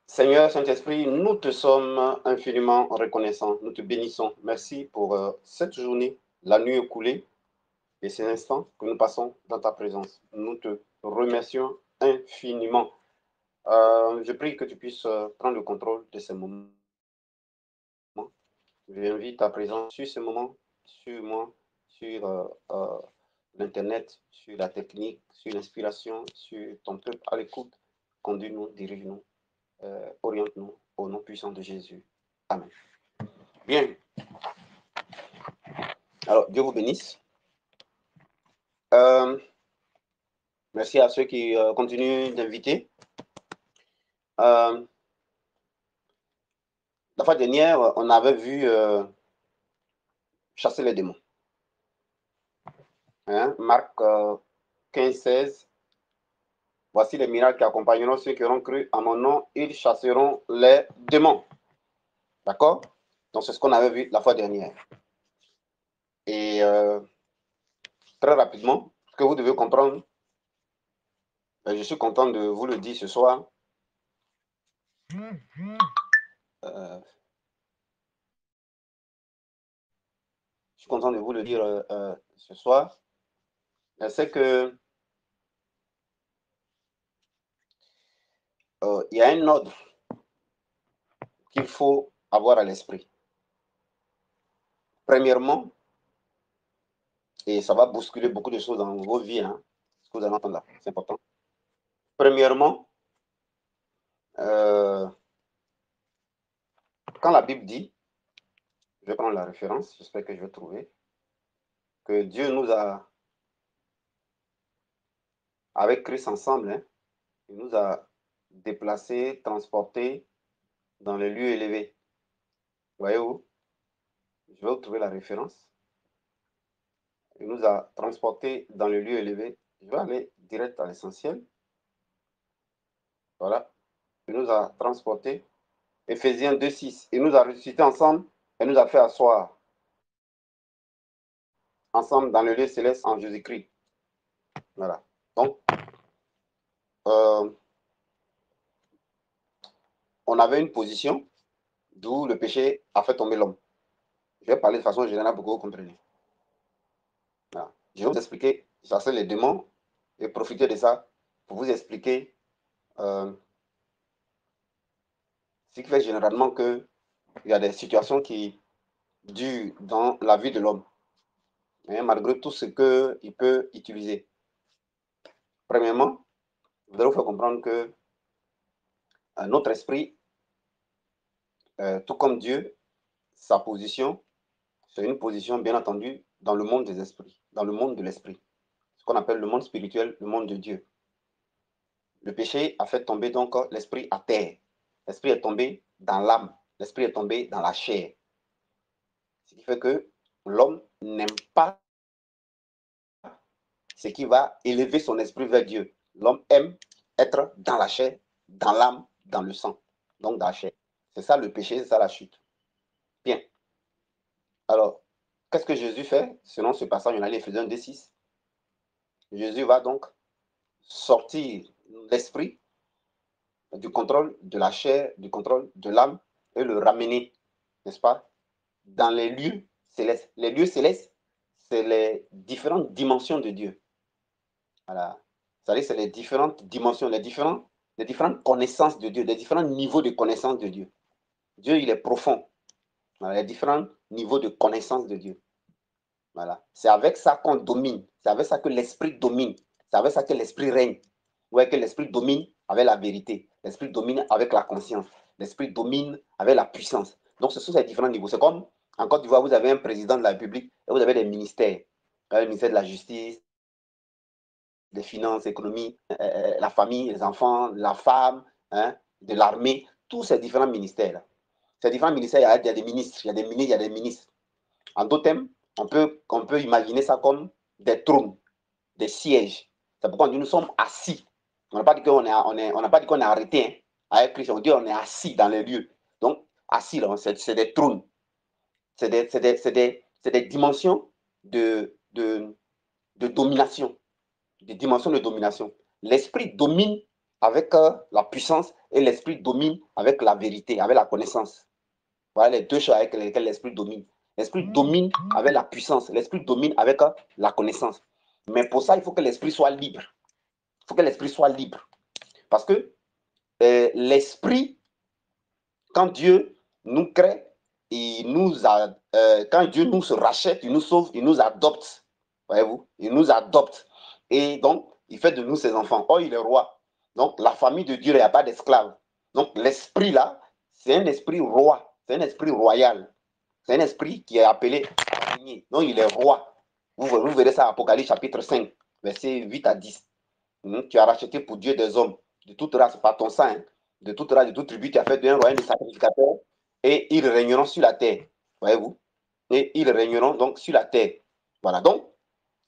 Seigneur Saint-Esprit, nous te sommes infiniment reconnaissants. Nous te bénissons. Merci pour cette journée, la nuit écoulée et ces instants que nous passons dans ta présence. Nous te remercions infiniment. Je prie que tu puisses prendre le contrôle de ces moments. J'invite ta présence sur ce moment, sur moi, sur l'Internet, sur la technique, sur l'inspiration, sur ton peuple à l'écoute. Conduis-nous, dirige-nous, oriente-nous au nom puissant de Jésus. Amen. Bien. Alors, Dieu vous bénisse. Merci à ceux qui continuent d'inviter. La fois dernière, on avait vu chasser les démons. Hein? Marc 15, 16. Voici les miracles qui accompagneront ceux qui auront cru à mon nom. Ils chasseront les démons. D'accord? Donc, c'est ce qu'on avait vu la fois dernière. Et très rapidement, ce que vous devez comprendre, je suis content de vous le dire ce soir. Je suis content de vous le dire ce soir. C'est que il y a un ordre qu'il faut avoir à l'esprit. Premièrement, et ça va bousculer beaucoup de choses dans vos vies, hein, ce que vous allez entendre là, c'est important. Premièrement, quand la Bible dit, je vais prendre la référence, j'espère que je vais trouver, que Dieu nous a, avec Christ ensemble, hein, il nous a déplacés, transportés dans les lieux élevés. Voyez-vous? Je vais vous trouver la référence. Il nous a transportés dans le lieu élevé. Je vais aller direct à l'essentiel. Voilà. Il nous a transportés. Éphésiens 2,6. Il nous a ressuscités ensemble et nous a fait asseoir ensemble dans le lieu céleste en Jésus-Christ. Voilà. Donc, on avait une position d'où le péché a fait tomber l'homme. Je vais parler de façon générale pour que vous compreniez. Voilà. Je vais vous expliquer, chasser les démons et profiter de ça pour vous expliquer ce qui fait généralement qu'il y a des situations qui durent dans la vie de l'homme, malgré tout ce qu'il peut utiliser. Premièrement, je voudrais vous faire comprendre que notre esprit, tout comme Dieu, sa position, c'est une position bien entendu dans le monde des esprits, dans le monde de l'esprit, ce qu'on appelle le monde spirituel, le monde de Dieu. Le péché a fait tomber donc l'esprit à terre. L'esprit est tombé dans l'âme, l'esprit est tombé dans la chair. Ce qui fait que l'homme n'aime pas ce qui va élever son esprit vers Dieu. L'homme aime être dans la chair, dans l'âme, dans le sang, donc dans la chair. C'est ça le péché, c'est ça la chute. Bien. Alors, qu'est-ce que Jésus fait? Selon ce passage, on a Éphésiens 2,6. Jésus va donc sortir l'esprit du contrôle de la chair, du contrôle de l'âme et le ramener, n'est-ce pas, dans les lieux célestes. Les lieux célestes, c'est les différentes dimensions de Dieu. Voilà. C'est-à-dire, c'est les différentes dimensions, les différentes connaissances de Dieu, les différents niveaux de connaissance de Dieu. Dieu, il est profond. Voilà, les différents niveaux de connaissance de Dieu. Voilà. C'est avec ça qu'on domine. C'est avec ça que l'esprit domine. C'est avec ça que l'esprit règne. Vous voyez que l'esprit domine avec la vérité. L'esprit domine avec la conscience. L'esprit domine avec la puissance. Donc, ce sont ces différents niveaux. C'est comme, en Côte d'Ivoire, vous avez un président de la République et vous avez des ministères. Vous avez le ministère de la Justice, des finances, économie, la famille, les enfants, la femme, hein, de l'armée, tous ces différents ministères-là. Ces différents ministères, il y a des ministres, il y a des ministres, il y a des ministres. En d'autres termes, on peut imaginer ça comme des trônes, des sièges. C'est pourquoi on dit nous sommes assis. On n'a pas dit qu'on est arrêté, hein, avec Christ. On dit on est assis dans les lieux. Donc, assis, là, c'est des trônes. C'est des dimensions de domination. Des dimensions de domination. L'esprit domine avec la puissance et l'esprit domine avec la vérité, avec la connaissance. Voilà les deux choses avec lesquelles l'esprit domine. L'esprit domine avec la puissance, l'esprit domine avec la connaissance. Mais pour ça, il faut que l'esprit soit libre. Il faut que l'esprit soit libre. Parce que l'esprit, quand Dieu nous crée, quand Dieu nous se rachète, il nous sauve, il nous adopte. Voyez-vous? Il nous adopte. Et donc, il fait de nous ses enfants. Oh, il est roi. Donc, la famille de Dieu, il n'y a pas d'esclaves. Donc, l'esprit là, c'est un esprit roi. C'est un esprit royal. C'est un esprit qui est appelé régner. Donc, il est roi. Vous verrez ça, Apocalypse chapitre 5, versets 8 à 10. Tu as racheté pour Dieu des hommes de toute race, par ton sang, hein, de toute race, de toute tribu, tu as fait d'un royaume de sacrificateurs, et ils régneront sur la terre. Voyez-vous? Et ils régneront donc sur la terre. Voilà. Donc,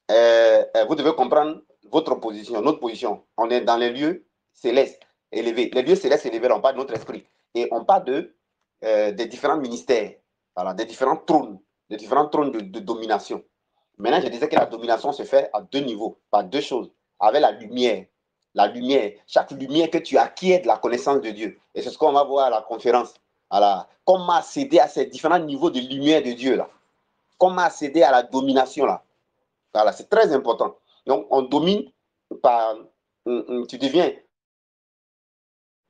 vous devez comprendre votre position, notre position. On est dans les lieux célestes élevés. Les lieux célestes élevés, on parle de notre esprit. Et on parle des différents ministères, voilà, des différents trônes de domination. Maintenant, je disais que la domination se fait à deux niveaux, par deux choses. Avec la lumière. La lumière, chaque lumière que tu acquiers de la connaissance de Dieu. Et c'est ce qu'on va voir à la conférence. Comment accéder à ces différents niveaux de lumière de Dieu là. Comment accéder à la domination là. Voilà, c'est très important. Donc, on domine par... tu deviens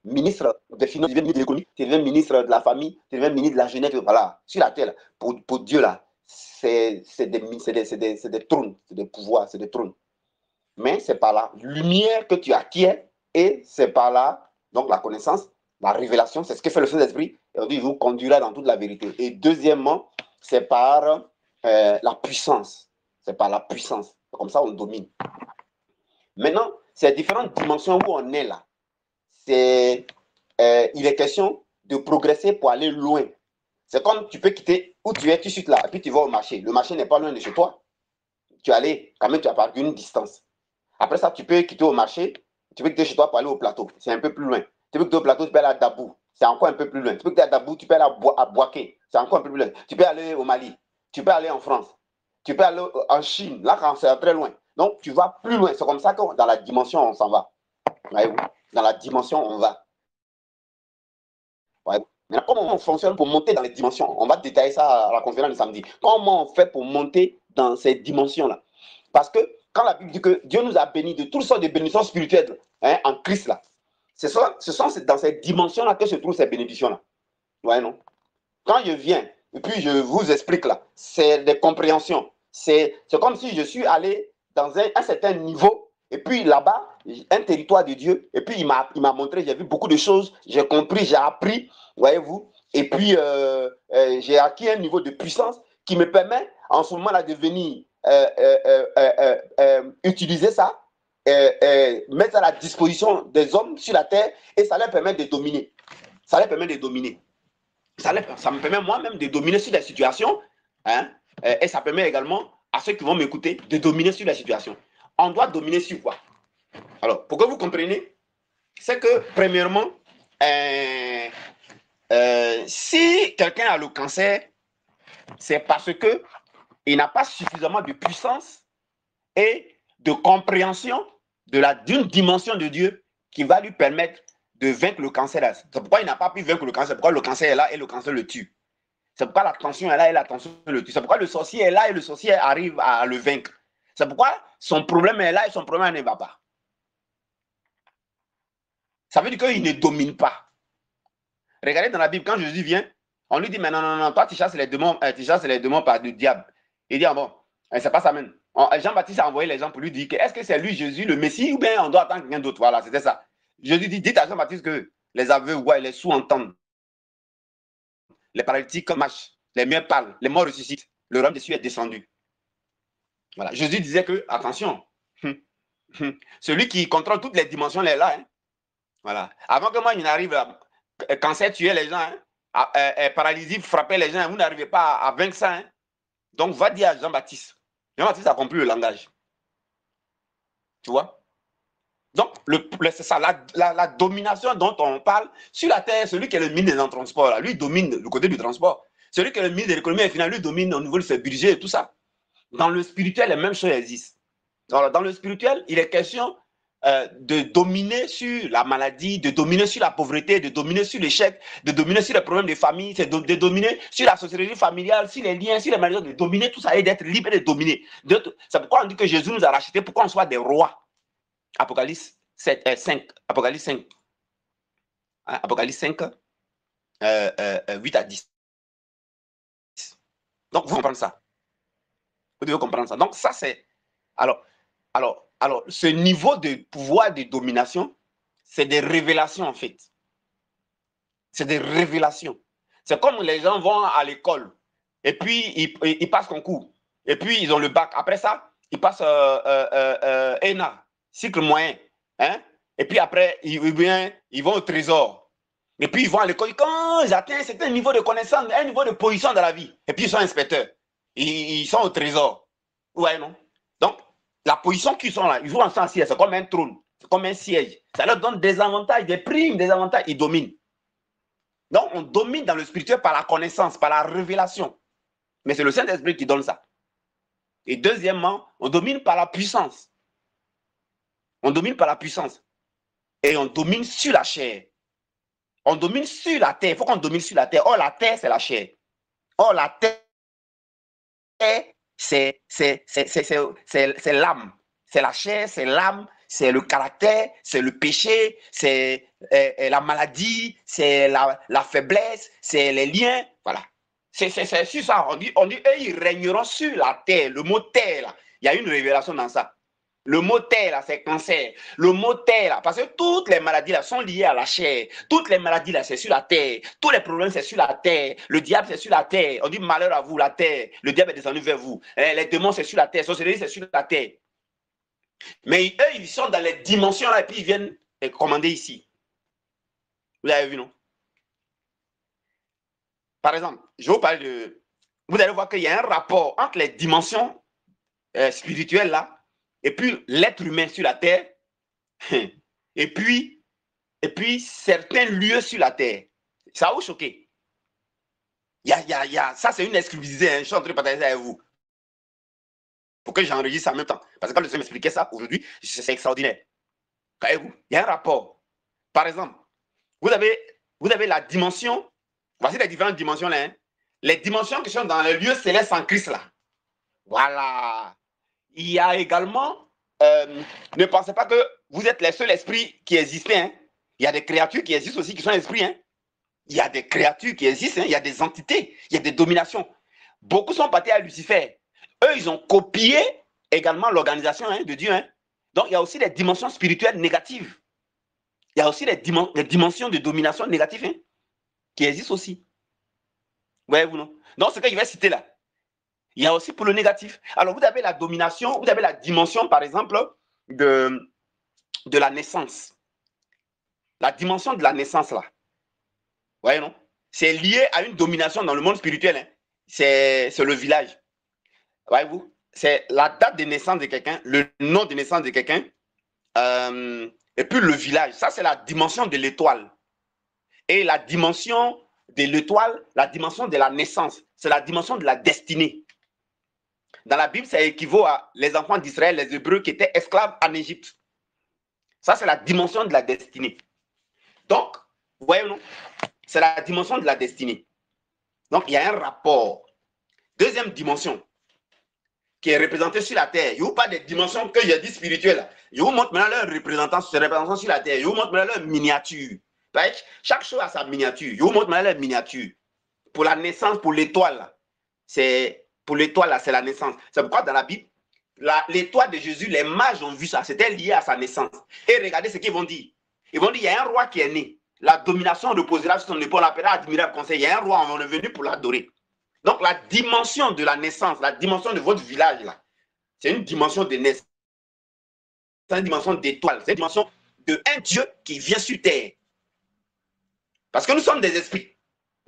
ministre des finances, tu deviens ministre de l'économie, tu deviens ministre de la famille, tu deviens ministre de la jeunesse. Voilà, sur la terre, pour Dieu là, c'est des trônes, c'est des pouvoirs, c'est des trônes. Mais c'est par la lumière que tu acquiers et c'est par là, donc la connaissance, la révélation, c'est ce que fait le Saint-Esprit. Et on dit, il vous conduira dans toute la vérité. Et deuxièmement, c'est par la puissance. C'est par la puissance. Comme ça, on domine. Maintenant, ces différentes dimensions où on est là, il est question de progresser pour aller loin. C'est comme tu peux quitter où tu es tout de suite là, et puis tu vas au marché. Le marché n'est pas loin de chez toi. Tu allais, quand même, tu as parcouru une distance. Après ça, tu peux quitter au marché, tu peux quitter chez toi pour aller au plateau. C'est un peu plus loin. Tu peux quitter au plateau, tu peux aller à Dabou. C'est encore un peu plus loin. Tu peux quitter à Dabou, tu peux aller à Boaké. C'est encore un peu plus loin. Tu peux aller au Mali. Tu peux aller en France. Tu peux aller en Chine. Là, quand c'est très loin. Donc, tu vas plus loin. C'est comme ça que dans la dimension, on s'en va. Voyez-vous? Dans la dimension, on va. Voyez-vous? Maintenant, comment on fonctionne pour monter dans les dimensions? On va détailler ça à la conférence de samedi. Comment on fait pour monter dans ces dimensions-là? Parce que quand la Bible dit que Dieu nous a bénis de toutes sortes de bénédictions spirituelles en Christ, là, ce sont dans ces dimensions-là que se trouvent ces bénédictions-là. Ouais, non? Quand je viens, et puis je vous explique là, c'est des compréhensions. C'est comme si je suis allé dans un certain niveau, et puis là-bas, un territoire de Dieu, et puis il m'a montré, j'ai vu beaucoup de choses, j'ai compris, j'ai appris, voyez-vous, et puis j'ai acquis un niveau de puissance qui me permet en ce moment-là de venir utiliser ça, mettre à la disposition des hommes sur la terre, et ça leur permet de dominer. Ça leur permet de dominer. Ça me permet moi-même de dominer sur des situations, hein, et ça permet également à ceux qui vont m'écouter de dominer sur les situations. On doit dominer sur quoi? Alors, pour que vous compreniez, c'est que, premièrement, si quelqu'un a le cancer, c'est parce qu'il n'a pas suffisamment de puissance et de compréhension d'une dimension de Dieu qui va lui permettre de vaincre le cancer. C'est pourquoi il n'a pas pu vaincre le cancer, pourquoi le cancer est là et le cancer le tue. C'est pourquoi la tension est là et la tension le tue. C'est pourquoi le sorcier est là et le sorcier arrive à le vaincre. C'est pourquoi son problème est là et son problème ne va pas. Ça veut dire qu'il ne domine pas. Regardez dans la Bible, quand Jésus vient, on lui dit, mais non, non, non, toi tu chasses les démons par le diable. Il dit, ah bon, c'est pas ça même. Jean-Baptiste a envoyé les gens pour lui dire, est-ce que c'est lui Jésus le Messie ou bien on doit attendre quelqu'un d'autre? Voilà, c'était ça. Jésus dit, dites à Jean-Baptiste que les aveugles voient, les sourds entendent, les paralytiques marchent, les muets parlent, les morts ressuscitent, le royaume des cieux est descendu. Voilà. Jésus disait que, attention, celui qui contrôle toutes les dimensions, il est là. Hein. Voilà. Avant que moi, il n'arrive à cancer tuer les gens, hein, paralysie frapper les gens, vous n'arrivez pas à vaincre ça. Hein. Donc, va dire à Jean-Baptiste. Jean-Baptiste a compris le langage. Tu vois? Donc, c'est ça, la domination dont on parle, sur la terre, celui qui est le ministre des transports, là, lui domine le côté du transport. Celui qui est le ministre de l'économie et finale, lui domine au niveau de ses budgets et tout ça. Dans le spirituel, les mêmes choses existent. Alors, dans le spirituel, il est question de dominer sur la maladie, de dominer sur la pauvreté, de dominer sur l'échec, de dominer sur les problèmes de famille, c'est de dominer sur la société familiale, sur les liens, sur les maladies, de dominer tout ça et d'être libre et de dominer. C'est pourquoi on dit que Jésus nous a rachetés pour qu'on soit des rois. Apocalypse 5. Apocalypse 5. Apocalypse 5, 8 à 10. Donc, vous comprenez ça. Vous devez comprendre ça. Donc, ça, c'est... Alors, ce niveau de pouvoir de domination, c'est des révélations, en fait. C'est des révélations. C'est comme les gens vont à l'école, et puis ils passent concours, et puis ils ont le bac. Après ça, ils passent ENA, cycle moyen. Hein? Et puis après, ils vont au trésor. Et puis ils vont à l'école. Quand ils atteignent un certain niveau de connaissance, un niveau de position dans la vie, et puis ils sont inspecteurs. Ils sont au trésor. Ouais, non? Donc, la position qu'ils sont là, ils jouent ensemble, c'est comme un trône, c'est comme un siège. Ça leur donne des avantages, des primes, des avantages, ils dominent. Donc, on domine dans le spirituel par la connaissance, par la révélation. Mais c'est le Saint-Esprit qui donne ça. Et deuxièmement, on domine par la puissance. On domine par la puissance. Et on domine sur la chair. On domine sur la terre. Il faut qu'on domine sur la terre. Or, la terre, c'est la chair. Or, la terre, c'est l'âme. C'est la chair, c'est l'âme, c'est le caractère, c'est le péché, c'est la maladie, c'est la faiblesse, c'est les liens. Voilà. C'est sur ça. On dit, eux, ils régneront sur la terre. Le mot terre, là, il y a une révélation dans ça. Le mot terre, là, c'est cancer. Le mot terre, là, parce que toutes les maladies, là, sont liées à la chair. Toutes les maladies, là, c'est sur la terre. Tous les problèmes, c'est sur la terre. Le diable, c'est sur la terre. On dit malheur à vous, la terre. Le diable est descendu vers vous. Les démons, c'est sur la terre. Sorcellerie, c'est sur la terre. Mais eux, ils sont dans les dimensions, là, et puis ils viennent commander ici. Vous avez vu, non? Par exemple, je vais vous parler de... Vous allez voir qu'il y a un rapport entre les dimensions spirituelles, là, et puis l'être humain sur la terre, et puis certains lieux sur la terre. Ça va vous choquer. Ça, c'est une exclusivité. Hein. Je suis en train de partager avec vous. Pour que j'enregistre ça en même temps. Parce que quand je m'expliquais ça aujourd'hui, c'est extraordinaire. Voyez-vous, il y a un rapport. Par exemple, vous avez la dimension. Voici les différentes dimensions là. Hein. Les dimensions qui sont dans les lieux célestes en Christ là. Voilà. Il y a également, ne pensez pas que vous êtes les seuls esprits qui existent. Hein. Il y a des créatures qui existent aussi qui sont esprits. Hein. Il y a des créatures qui existent. Hein. Il y a des entités. Il y a des dominations. Beaucoup sont partis à Lucifer. Eux, ils ont copié également l'organisation hein, de Dieu. Hein. Donc, il y a aussi des dimensions spirituelles négatives. Il y a aussi des dimensions de domination négatives hein, qui existent aussi. Voyez-vous, non? Donc, ce que je vais citer là, il y a aussi pour le négatif. Alors, vous avez la domination, vous avez la dimension, par exemple, de la naissance. La dimension de la naissance, là. Voyez, non? C'est lié à une domination dans le monde spirituel. Hein. C'est le village. Voyez-vous? C'est la date de naissance de quelqu'un, le nom de naissance de quelqu'un, et puis le village. Ça, c'est la dimension de l'étoile. Et la dimension de l'étoile, la dimension de la naissance, c'est la dimension de la destinée. Dans la Bible, ça équivaut à les enfants d'Israël, les Hébreux qui étaient esclaves en Égypte. Ça, c'est la dimension de la destinée. Donc, vous voyez, non? C'est la dimension de la destinée. Donc, il y a un rapport. Deuxième dimension, qui est représentée sur la terre. Je vous parle des dimensions que j'ai dit spirituelles. Je vous montre maintenant leur représentation sur la terre. Je vous montre maintenant leur miniature. Chaque chose a sa miniature. Je vous montre maintenant leur miniature. Pour la naissance, pour l'étoile, c'est pour l'étoile, c'est la naissance. C'est pourquoi dans la Bible, l'étoile de Jésus, les mages ont vu ça. C'était lié à sa naissance. Et regardez ce qu'ils vont dire. Ils vont dire, il y a un roi qui est né. La domination reposera sur son épaule. On l'appellera admirable conseil. Il y a un roi, on est venu pour l'adorer. Donc, la dimension de la naissance, la dimension de votre village, là, c'est une dimension de naissance. C'est une dimension d'étoile. C'est une dimension d'un Dieu qui vient sur terre. Parce que nous sommes des esprits.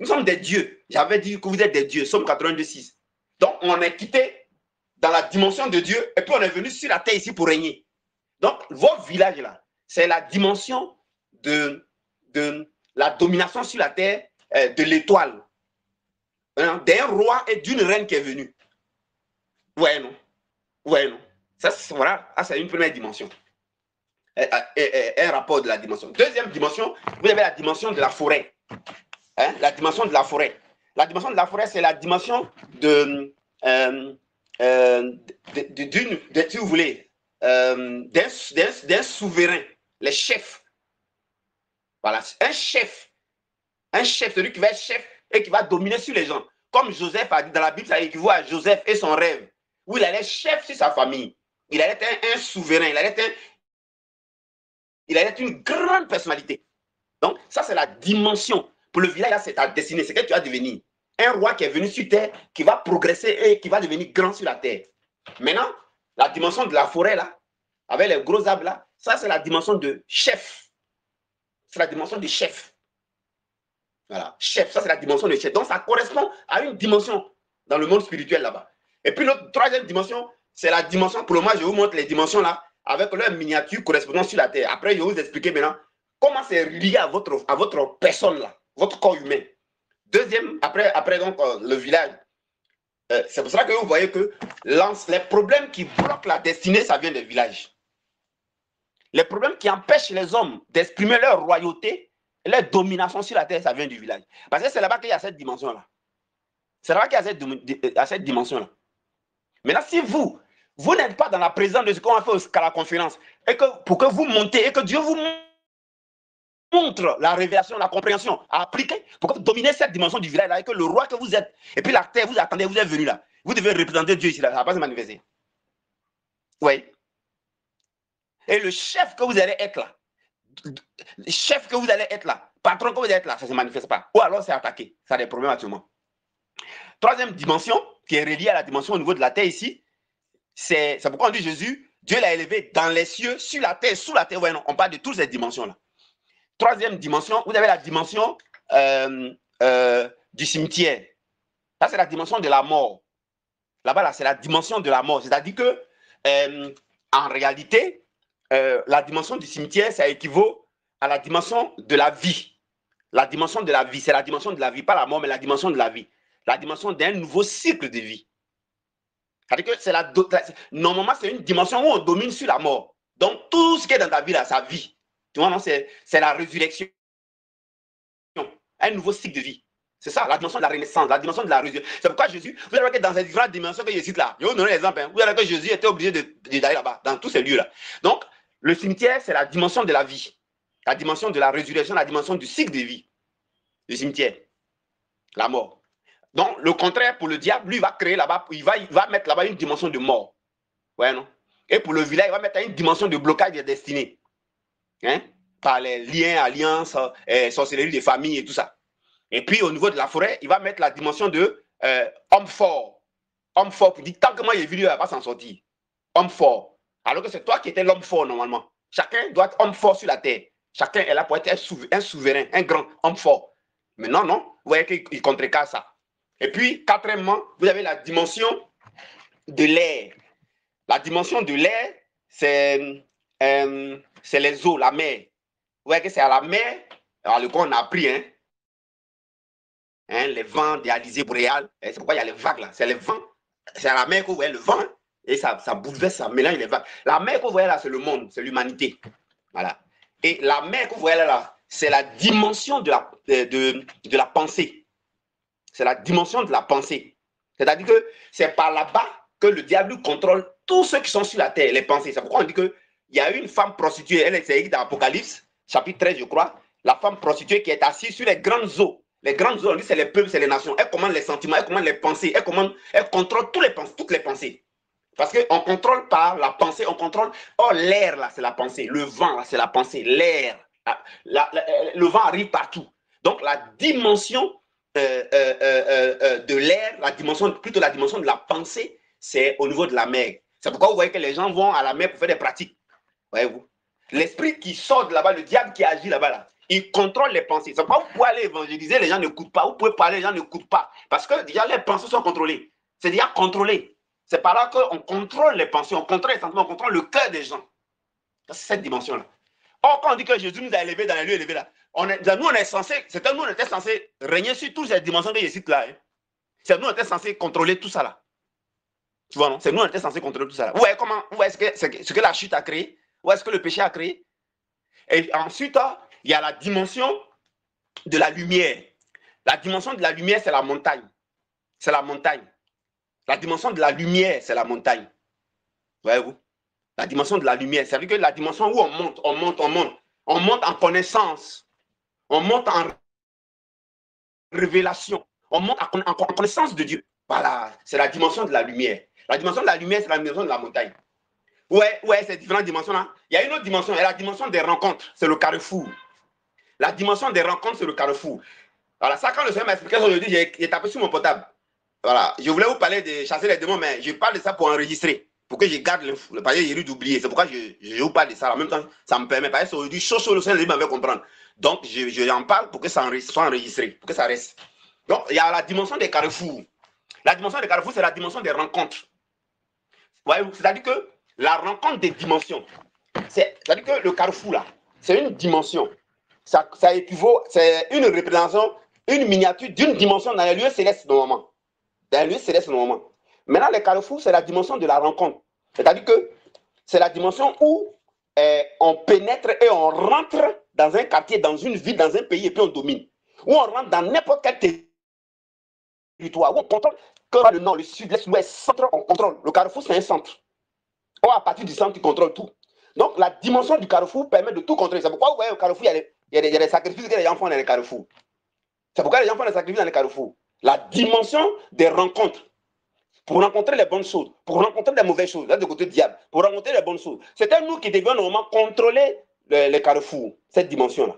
Nous sommes des dieux. J'avais dit que vous êtes des dieux. Somme 82:6. Donc, on est quitté dans la dimension de Dieu et puis on est venu sur la terre ici pour régner. Donc, votre village, là, c'est la dimension de la domination sur la terre de l'étoile. D'un roi et d'une reine qui est venue. Ouais, non. Ouais, non. Ça, voilà, c'est une première dimension. un rapport de la dimension. Deuxième dimension, vous avez la dimension de la forêt. Hein, la dimension de la forêt. La dimension de la forêt, c'est la dimension si vous voulez, d'un souverain, les chefs. Voilà, un chef, celui qui va être chef et qui va dominer sur les gens. Comme Joseph a dit dans la Bible, ça équivaut à Joseph et son rêve, où il allait être chef sur sa famille. Il allait être un souverain, il allait être une grande personnalité. Donc, ça, c'est la dimension. Pour le village, c'est ta destinée, c'est que tu vas devenir. Un roi qui est venu sur terre, qui va progresser et qui va devenir grand sur la terre. Maintenant, la dimension de la forêt, là, avec les gros arbres, là, ça, c'est la dimension de chef. C'est la dimension de chef. Voilà, chef, ça, c'est la dimension de chef. Donc, ça correspond à une dimension dans le monde spirituel, là-bas. Et puis, notre troisième dimension, c'est la dimension, pour le moment, je vous montre les dimensions, là, avec leur miniature correspondant sur la terre. Après, je vais vous expliquer maintenant comment c'est lié à votre personne, là, votre corps humain. Deuxième, après donc, le village, c'est pour ça que vous voyez que les problèmes qui bloquent la destinée, ça vient des villages. Les problèmes qui empêchent les hommes d'exprimer leur royauté et leur domination sur la terre, ça vient du village. Parce que c'est là-bas qu'il y a cette dimension-là. C'est là-bas qu'il y a cette dimension-là. Maintenant, si vous n'êtes pas dans la présence de ce qu'on a fait à la conférence, et que pour que vous montez, et que Dieu vous montre la révélation, la compréhension à appliquer pour que vous dominez cette dimension du village là, et que le roi que vous êtes, et puis la terre, vous attendez, vous êtes venu là. Vous devez représenter Dieu ici, là, ça ne va pas se manifester. Oui. Et le chef que vous allez être là, patron que vous allez être là, ça ne se manifeste pas. Ou alors c'est attaqué. Ça a des problèmes actuellement. Troisième dimension, qui est reliée à la dimension au niveau de la terre ici, c'est pourquoi on dit Jésus, Dieu l'a élevé dans les cieux, sur la terre, sous la terre. Ouais, non, on parle de toutes ces dimensions-là. Troisième dimension, vous avez la dimension du cimetière. Ça, c'est la dimension de la mort. Là-bas, là, c'est la dimension de la mort. C'est-à-dire que, en réalité, la dimension du cimetière, ça équivaut à la dimension de la vie. La dimension de la vie, c'est la dimension de la vie, pas la mort, mais la dimension de la vie. La dimension d'un nouveau cycle de vie. C'est-à-dire que normalement, c'est une dimension où on domine sur la mort. Donc, tout ce qui est dans ta vie, là, ça vit. Tu vois, non, c'est la résurrection. Un nouveau cycle de vie. C'est ça, la dimension de la renaissance, la dimension de la résurrection. C'est pourquoi Jésus, vous allez voir que dans ces différentes dimensions que je cite là, je vais vous donner l'exemple, hein, vous allez voir que Jésus était obligé d'aller là-bas, dans tous ces lieux-là. Donc, le cimetière, c'est la dimension de la vie. La dimension de la résurrection, la dimension du cycle de vie. Le cimetière. La mort. Donc, le contraire, pour le diable, lui, il va créer là-bas, il va mettre là-bas une dimension de mort. Ouais, non? Et pour le village, il va mettre une dimension de blocage des destinées. Hein? Par les liens, alliances, sorcellerie des familles et tout ça. Et puis, au niveau de la forêt, il va mettre la dimension de homme fort. Homme fort, pour dire, tant que moi, j'ai vu, il ne va pas s'en sortir. Homme fort. Alors que c'est toi qui étais l'homme fort, normalement. Chacun doit être homme fort sur la terre. Chacun est là pour être un souverain, un grand homme fort. Mais non, non, vous voyez qu'il contrecarre ça. Et puis, quatrièmement, vous avez la dimension de l'air. La dimension de l'air, c'est les eaux, la mer. Vous voyez que c'est à la mer, alors le coup on a appris, les vents des alizés boréales, c'est pourquoi il y a les vagues là, c'est les vents, c'est à la mer que vous voyez le vent, et ça bouleverse, ça mélange les vagues. La mer que vous voyez là, c'est le monde, c'est l'humanité. Voilà. Et la mer que vous voyez là, c'est la dimension de la pensée. C'est la dimension de la pensée. C'est-à-dire que c'est par là-bas que le diable contrôle tous ceux qui sont sur la terre, les pensées. C'est pourquoi on dit qu'il y a une femme prostituée, elle est écrite dans l'Apocalypse, chapitre 13, je crois, la femme prostituée qui est assise sur les grandes eaux. Les grandes eaux, on dit c'est les peuples, c'est les nations. Elle commande les sentiments, elle commande les pensées, elle contrôle toutes les pensées. Parce qu'on contrôle par la pensée, on contrôle. Oh, l'air, là, c'est la pensée. Le vent, là, c'est la pensée. L'air. Le vent arrive partout. Donc, la dimension de l'air, plutôt la dimension de la pensée, c'est au niveau de la mer. C'est pourquoi vous voyez que les gens vont à la mer pour faire des pratiques. Voyez-vous? L'esprit qui sort de là-bas, le diable qui agit là-bas, là, il contrôle les pensées. C'est pourquoi vous pouvez aller évangéliser, les gens n'écoutent pas. Vous pouvez parler, les gens n'écoutent pas. Parce que déjà, les pensées sont contrôlées. C'est déjà contrôlé. C'est par là qu'on contrôle les pensées, on contrôle les sentiments, on contrôle le cœur des gens. C'est cette dimension-là. Or, quand on dit que Jésus nous a élevés dans les lieux élevés, là, nous, on était censés régner sur toutes ces dimensions que je cite là. C'est nous, on était censés contrôler tout ça là. Tu vois, non? C'est nous, on était censés contrôler tout ça là. Où est-ce que la chute a créé? Où est-ce que le péché a créé? Et ensuite, il y a la dimension de la lumière. La dimension de la lumière, c'est la montagne. C'est la montagne. La dimension de la lumière, c'est la montagne. Voyez-vous? La dimension de la lumière, c'est-à-dire que la dimension où on monte, on monte, on monte. On monte en connaissance. On monte en révélation. On monte en connaissance de Dieu. Voilà, c'est la dimension de la lumière. La dimension de la lumière, c'est la dimension de la montagne. Ouais, ces différentes dimensions-là. Il y a une autre dimension, il y a la dimension des rencontres, c'est le carrefour. La dimension des rencontres, c'est le carrefour. Voilà, ça, quand le Seigneur m'a expliqué ça aujourd'hui, j'ai tapé sur mon portable. Voilà, je voulais vous parler de chasser les démons, mais je parle de ça pour enregistrer, pour que je garde le palier, j'ai eu d'oublier. C'est pourquoi je vous parle de ça. En même temps, ça me permet, parce que aujourd'hui, chaud, le Seigneur m'avait comprendre. Donc, je en parle pour que ça soit enregistré, pour que ça reste. Donc, il y a la dimension des carrefours. La dimension des carrefours, c'est la dimension des rencontres. C'est-à-dire que la rencontre des dimensions, c'est-à-dire que le carrefour, là, c'est une dimension. Ça équivaut, c'est une représentation, une miniature d'une dimension dans les lieux célestes normalement. Dans les lieux célestes normalement. Maintenant, le carrefour, c'est la dimension de la rencontre. C'est-à-dire que c'est la dimension où on pénètre et on rentre dans un quartier, dans une ville, dans un pays, et puis on domine. Où on rentre dans n'importe quel territoire, où on contrôle, comme le nord, le sud, l'est, l'ouest, centre, on contrôle. Le carrefour, c'est un centre. Ou à partir du centre, tu contrôles tout. Donc, la dimension du carrefour permet de tout contrôler. C'est pourquoi, vous voyez, au carrefour, il y a des sacrifices que les gens font dans les carrefours. C'est pourquoi les gens font des sacrifices dans les carrefours. La dimension des rencontres. Pour rencontrer les bonnes choses, pour rencontrer les mauvaises choses, là, de côté diable, pour rencontrer les bonnes choses. C'était nous qui devions normalement contrôler les carrefours, cette dimension-là.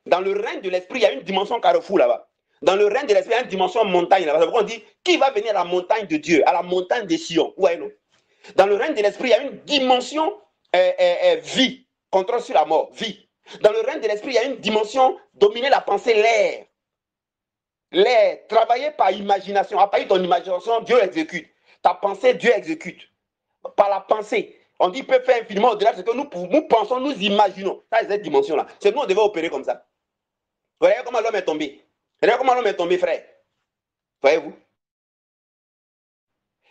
Dans le règne de l'esprit, il y a une dimension carrefour là-bas. Dans le règne de l'esprit, il y a une dimension montagne là-bas. C'est pourquoi on dit, qui va venir à la montagne de Dieu, à la montagne des Sion? Ouais, non? Dans le règne de l'esprit, il y a une dimension vie, contrôle sur la mort, vie. Dans le règne de l'esprit, il y a une dimension dominer la pensée, l'air. L'air, travailler par imagination. À partir de ton imagination, Dieu exécute. Ta pensée, Dieu exécute. Par la pensée. On dit, il peut faire infiniment au-delà de ce que nous pensons, nous imaginons. Ça, c'est cette dimension-là. C'est nous, on devait opérer comme ça. Vous voyez comment l'homme est tombé? Regardez comment l'homme est tombé, frère. Voyez-vous?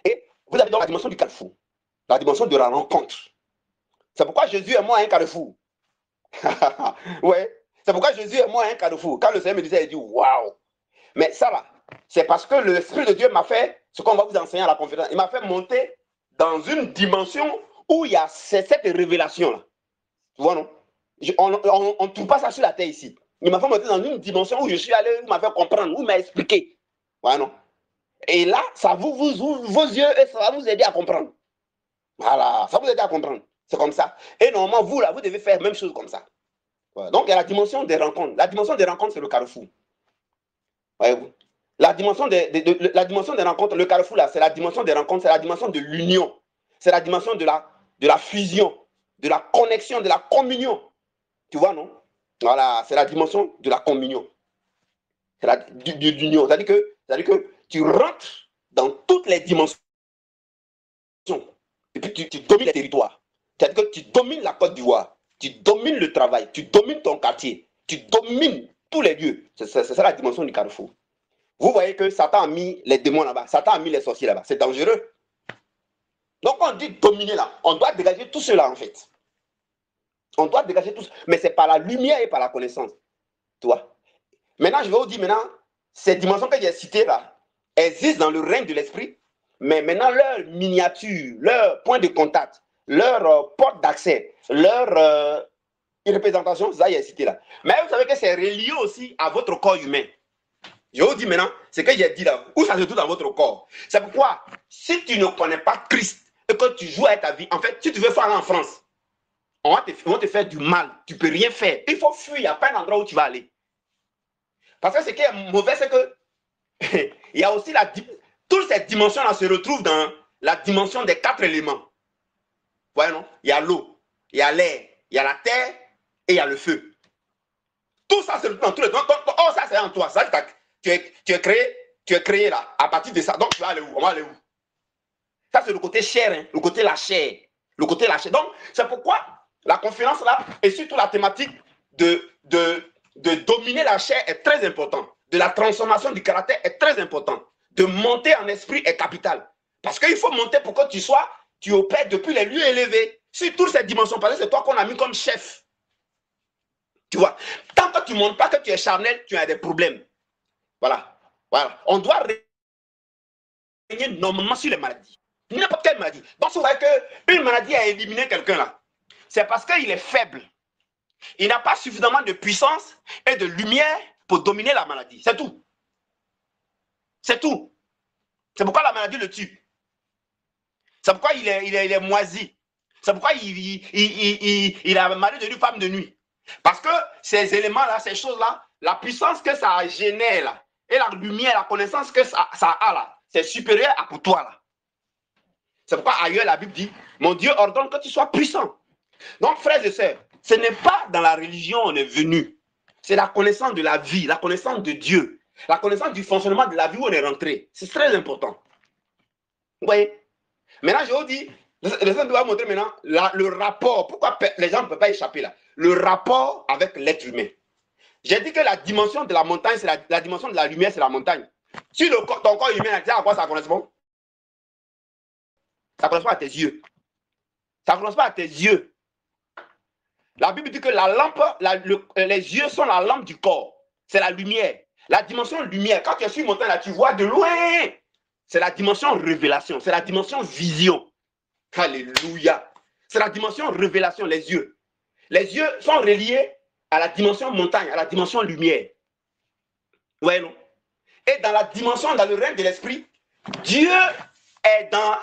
Et vous avez donc la dimension du carrefour. La dimension de la rencontre. C'est pourquoi Jésus est moi un carrefour. Ouais. C'est pourquoi Jésus est moi un carrefour. Quand le Seigneur me disait, il dit, waouh. Mais ça là, c'est parce que l'Esprit de Dieu m'a fait, ce qu'on va vous enseigner à la conférence, il m'a fait monter dans une dimension où il y a cette révélation-là. Tu vois, non? On ne trouve pas ça sur la terre ici. Il m'a fait monter dans une dimension où je suis allé, où il m'a fait comprendre, où il m'a expliqué. Ouais, non? Et là, ça vous ouvre vos yeux et ça va vous aider à comprendre. Voilà, ça va vous aider à comprendre. C'est comme ça. Et normalement, vous, là, vous devez faire la même chose comme ça. Ouais. Donc, il y a la dimension des rencontres. La dimension des rencontres, c'est le carrefour. Voyez-vous? La dimension des rencontres, le carrefour là, c'est la dimension des rencontres, c'est la dimension de l'union, c'est la dimension de la fusion, de la connexion, de la communion. Tu vois, non? Voilà, c'est la dimension de la communion. C'est de l'union. C'est-à-dire que tu rentres dans toutes les dimensions. Et puis tu domines les territoires. C'est-à-dire que tu domines la Côte d'Ivoire, tu domines le travail, tu domines ton quartier, tu domines tous les lieux. C'est ça la dimension du carrefour. Vous voyez que Satan a mis les démons là-bas, Satan a mis les sorciers là-bas. C'est dangereux. Donc on dit dominer là, on doit dégager tout cela en fait. On doit dégager tout cela, mais c'est par la lumière et par la connaissance. Tu vois? Maintenant, je vais vous dire maintenant, ces dimensions que j'ai citées là, existent dans le règne de l'esprit, mais maintenant leur miniature, leur point de contact, leur porte d'accès, leur représentation, ça j'ai cité là. Mais vous savez que c'est relié aussi à votre corps humain. Je vous dis maintenant, ce que j'ai dit là, où ça se trouve dans votre corps. C'est pourquoi, si tu ne connais pas Christ et que tu joues avec ta vie, en fait, si tu veux faire en France, on va te faire du mal, tu ne peux rien faire. Il faut fuir, il n'y a pas un endroit où tu vas aller. Parce que ce qui est mauvais, c'est que il y a aussi toutes ces dimensions-là se retrouvent dans la dimension des 4 éléments. Vous voyez, non? Il y a l'eau, il y a l'air, il y a la terre et il y a le feu. Tout ça se retrouve dans tous les... Oh, ça c'est en toi. Ça, tu es créé là, à partir de ça. Donc, tu vas aller où? On va aller où? Ça, c'est le côté chair, hein? Le côté la chair. Le côté la chair. Donc, c'est pourquoi la conférence là, et surtout la thématique de dominer la chair est très importante. De la transformation du caractère est très importante. De monter en esprit est capital. Parce qu'il faut monter pour que tu opères depuis les lieux élevés. Sur toutes ces dimensions, parce que c'est toi qu'on a mis comme chef. Tu vois, tant que tu ne montres pas que tu es charnel, tu as des problèmes. Voilà. Voilà. On doit régner normalement sur les maladies. N'importe quelle maladie. Donc, vous voyez qu'une maladie a éliminé quelqu'un là. C'est parce qu'il est faible. Il n'a pas suffisamment de puissance et de lumière pour dominer la maladie. C'est tout. C'est tout. C'est pourquoi la maladie le tue. C'est pourquoi il est moisi. C'est pourquoi il a marié de femme de nuit. Parce que ces éléments-là, ces choses-là, la puissance que ça génère là, et la lumière, la connaissance que ça a là, c'est supérieur à pour toi là. C'est pourquoi ailleurs la Bible dit, mon Dieu ordonne que tu sois puissant. Donc frères et sœurs, ce n'est pas dans la religion on est venu. C'est la connaissance de la vie, la connaissance de Dieu, la connaissance du fonctionnement de la vie où on est rentré. C'est très important. Vous voyez? Maintenant, je vous dis, les gens doivent montrer maintenant le rapport. Pourquoi les gens ne peuvent pas échapper là? Le rapport avec l'être humain. J'ai dit que la dimension de la montagne, c'est la dimension de la lumière, c'est la montagne. Si ton corps humain, à quoi ça correspond? Ça correspond à tes yeux. Ça correspond à tes yeux. La Bible dit que la lampe, les yeux sont la lampe du corps. C'est la lumière. La dimension lumière. Quand tu es sur une montagne, là, tu vois de loin. C'est la dimension révélation. C'est la dimension vision. Alléluia. C'est la dimension révélation, les yeux. Les yeux sont reliés à la dimension montagne, à la dimension lumière. Ouais, non? Et dans la dimension, dans le règne de l'esprit, Dieu est dans...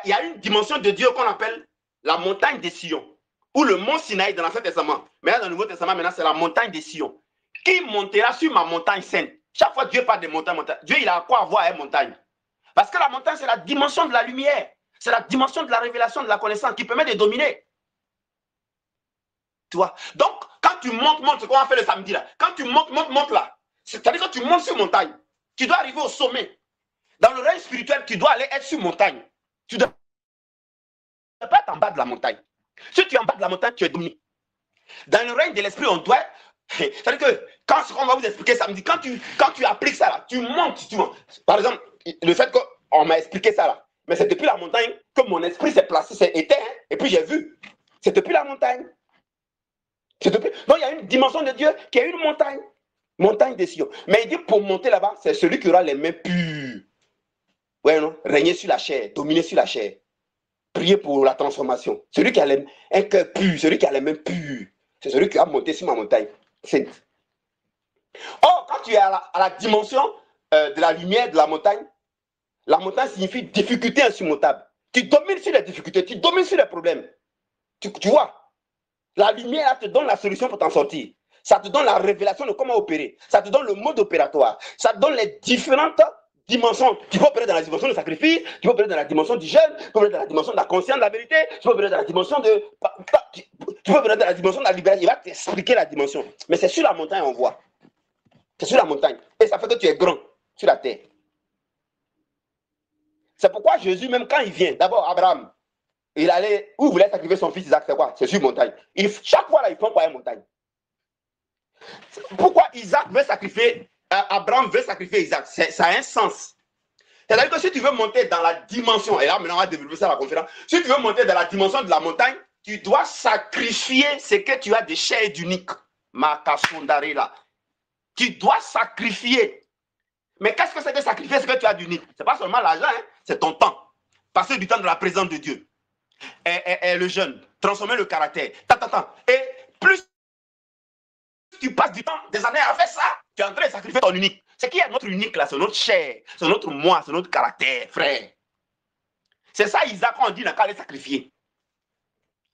Il y a une dimension de Dieu qu'on appelle la montagne des Sion, ou le mont Sinaï dans l'Ancien Testament. Mais là, dans le Nouveau Testament, maintenant, c'est la montagne des Sion. Qui montera sur ma montagne sainte? Chaque fois que Dieu parle de montagne, Dieu, il a à quoi avoir à une montagne. Parce que la montagne, c'est la dimension de la lumière. C'est la dimension de la révélation, de la connaissance qui permet de dominer. Tu vois? Donc, quand tu montes, c'est ce qu'on va faire le samedi là. Quand tu montes là, c'est-à-dire que tu montes sur montagne. Tu dois arriver au sommet. Dans le règne spirituel, tu dois aller être sur montagne. Tu dois pas être en bas de la montagne. Si tu es en bas de la montagne, tu es dominé. Dans le règne de l'esprit, on doit... C'est-à-dire que, quand on va vous expliquer samedi, quand tu appliques ça là, tu montes. Par exemple, le fait qu'on m'a expliqué ça là, mais c'est depuis la montagne que mon esprit s'est placé, s'est éteint, et puis j'ai vu. C'est depuis la montagne. Donc il y a une dimension de Dieu qui est une montagne. Montagne des Sion. Mais il dit pour monter là-bas, c'est celui qui aura les mains pures. Ouais, non? Régner sur la chair, dominer sur la chair. Prier pour la transformation. Celui qui a un cœur pur, celui qui a les mains pures, c'est celui qui a monté sur ma montagne sainte. Or, quand tu es à la dimension de la lumière de la montagne signifie difficulté insurmontable. Tu domines sur les difficultés, tu domines sur les problèmes. Tu vois, la lumière te donne la solution pour t'en sortir. Ça te donne la révélation de comment opérer. Ça te donne le mode opératoire. Ça te donne les différentes dimensions. Tu peux opérer dans la dimension du sacrifice, tu peux opérer dans la dimension du jeûne, tu peux opérer dans la dimension de la conscience de la vérité, tu peux opérer dans la dimension de... Tu peux opérer dans la dimension de la libération. Il va t'expliquer la dimension. Mais c'est sur la montagne on voit. C'est sur la montagne. Et ça fait que tu es grand sur la terre. C'est pourquoi Jésus, même quand il vient, d'abord Abraham, il allait, où il voulait sacrifier son fils Isaac, c'est quoi? C'est sur montagne. Chaque fois là, il prend quoi une montagne? Pourquoi Isaac veut sacrifier, Abraham veut sacrifier Isaac? Ça a un sens. C'est-à-dire que si tu veux monter dans la dimension, et là maintenant on va développer ça à la conférence, si tu veux monter dans la dimension de la montagne, tu dois sacrifier ce que tu as de chair et d'unique. Makasundari là. Tu dois sacrifier. Mais qu'est-ce que c'est que sacrifier ce que tu as d'unique? Ce n'est pas seulement l'argent, hein? C'est ton temps. Passer du temps dans la présence de Dieu. Et le jeûne, transformer le caractère. Et plus tu passes du temps, des années à faire ça, tu es en train de sacrifier ton unique. Ce qui est notre unique là, c'est notre chair, c'est notre moi, c'est notre caractère, frère. C'est ça Isaac on dit dans le cas de sacrifier.